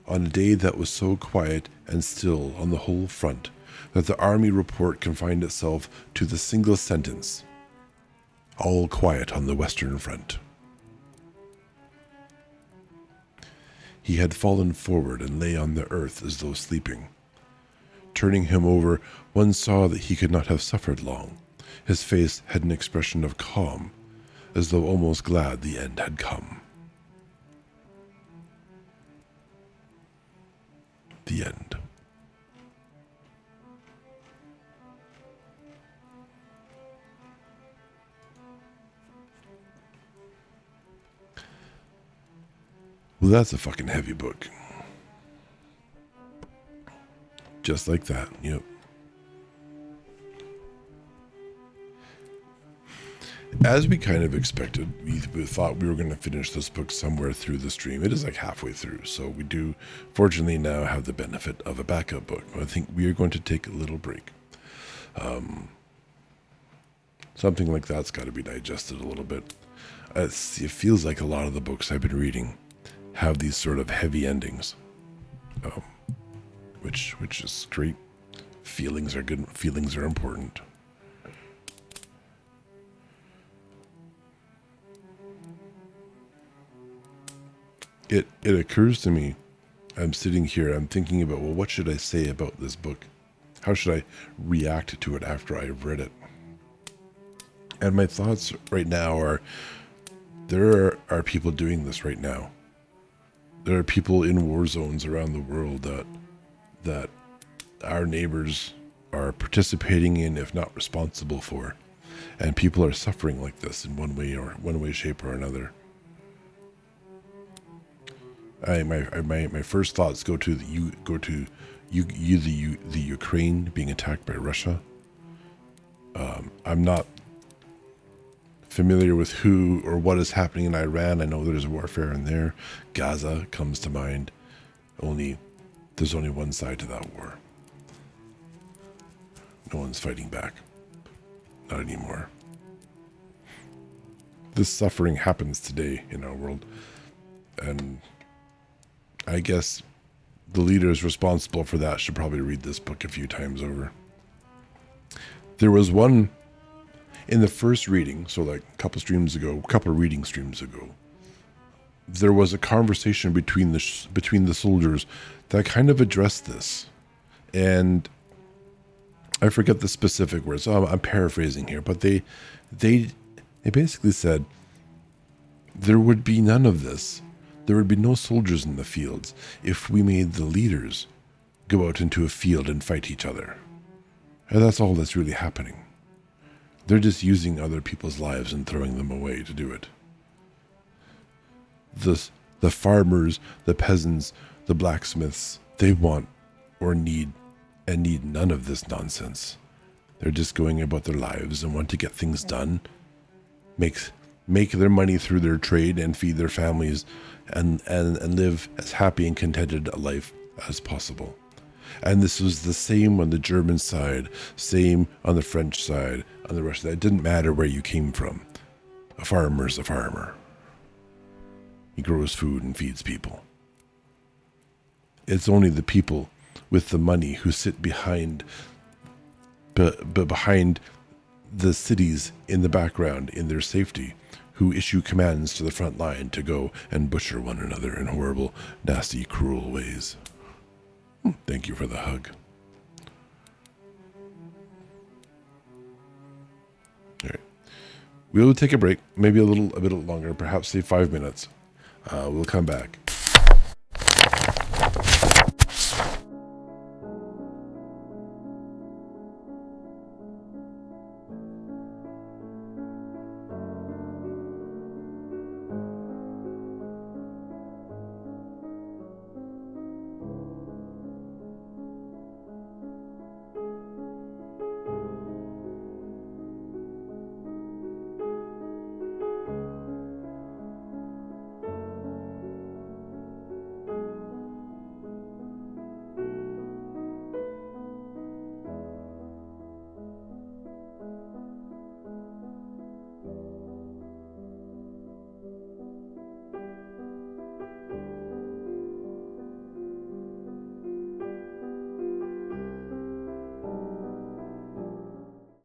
on a day that was so quiet and still on the whole front that the army report confined itself to the single sentence, "All quiet on the Western Front." He had fallen forward and lay on the earth as though sleeping. Turning him over, one saw that he could not have suffered long. His face had an expression of calm, as though almost glad the end had come. The end. Well, that's a fucking heavy book. Just like that, yep. As we kind of expected, we thought we were going to finish this book somewhere through the stream. It is like halfway through, so we do fortunately now have the benefit of a backup book. I think we are going to take a little break. Something like that's got to be digested a little bit. It feels like a lot of the books I've been reading have these sort of heavy endings, which is great. Feelings are good. Feelings are important. It occurs to me, I'm sitting here, I'm thinking about, well, what should I say about this book? How should I react to it after I've read it? And my thoughts right now are, there are people doing this right now. There are people in war zones around the world that our neighbors are participating in, if not responsible for. And people are suffering like this in one way, shape, or another. My first thoughts go to the Ukraine being attacked by Russia. I'm not familiar with who or what is happening in Iran. I know there's warfare in there. Gaza comes to mind. There's only one side to that war. No one's fighting back. Not anymore. This suffering happens today in our world, and I guess the leaders responsible for that should probably read this book a few times over. There was one in the first reading, so like a couple reading streams ago, there was a conversation between the soldiers that kind of addressed this. And I forget the specific words, so I'm paraphrasing here, but they basically said there would be none of this. There would be no soldiers in the fields if we made the leaders go out into a field and fight each other. And that's all that's really happening. They're just using other people's lives and throwing them away to do it. The farmers, the peasants, the blacksmiths, they want or need none of this nonsense. They're just going about their lives and want to get things done, make their money through their trade and feed their families and live as happy and contented a life as possible. And this was the same on the German side, same on the French side, on the Russian side. It didn't matter where you came from. A farmer's a farmer. He grows food and feeds people. It's only the people with the money who sit behind the cities in the background in their safety, who issue commands to the front line to go and butcher one another in horrible, nasty, cruel ways. Thank you for the hug. All right. We'll take a break, maybe a bit longer, perhaps say 5 minutes. We'll come back.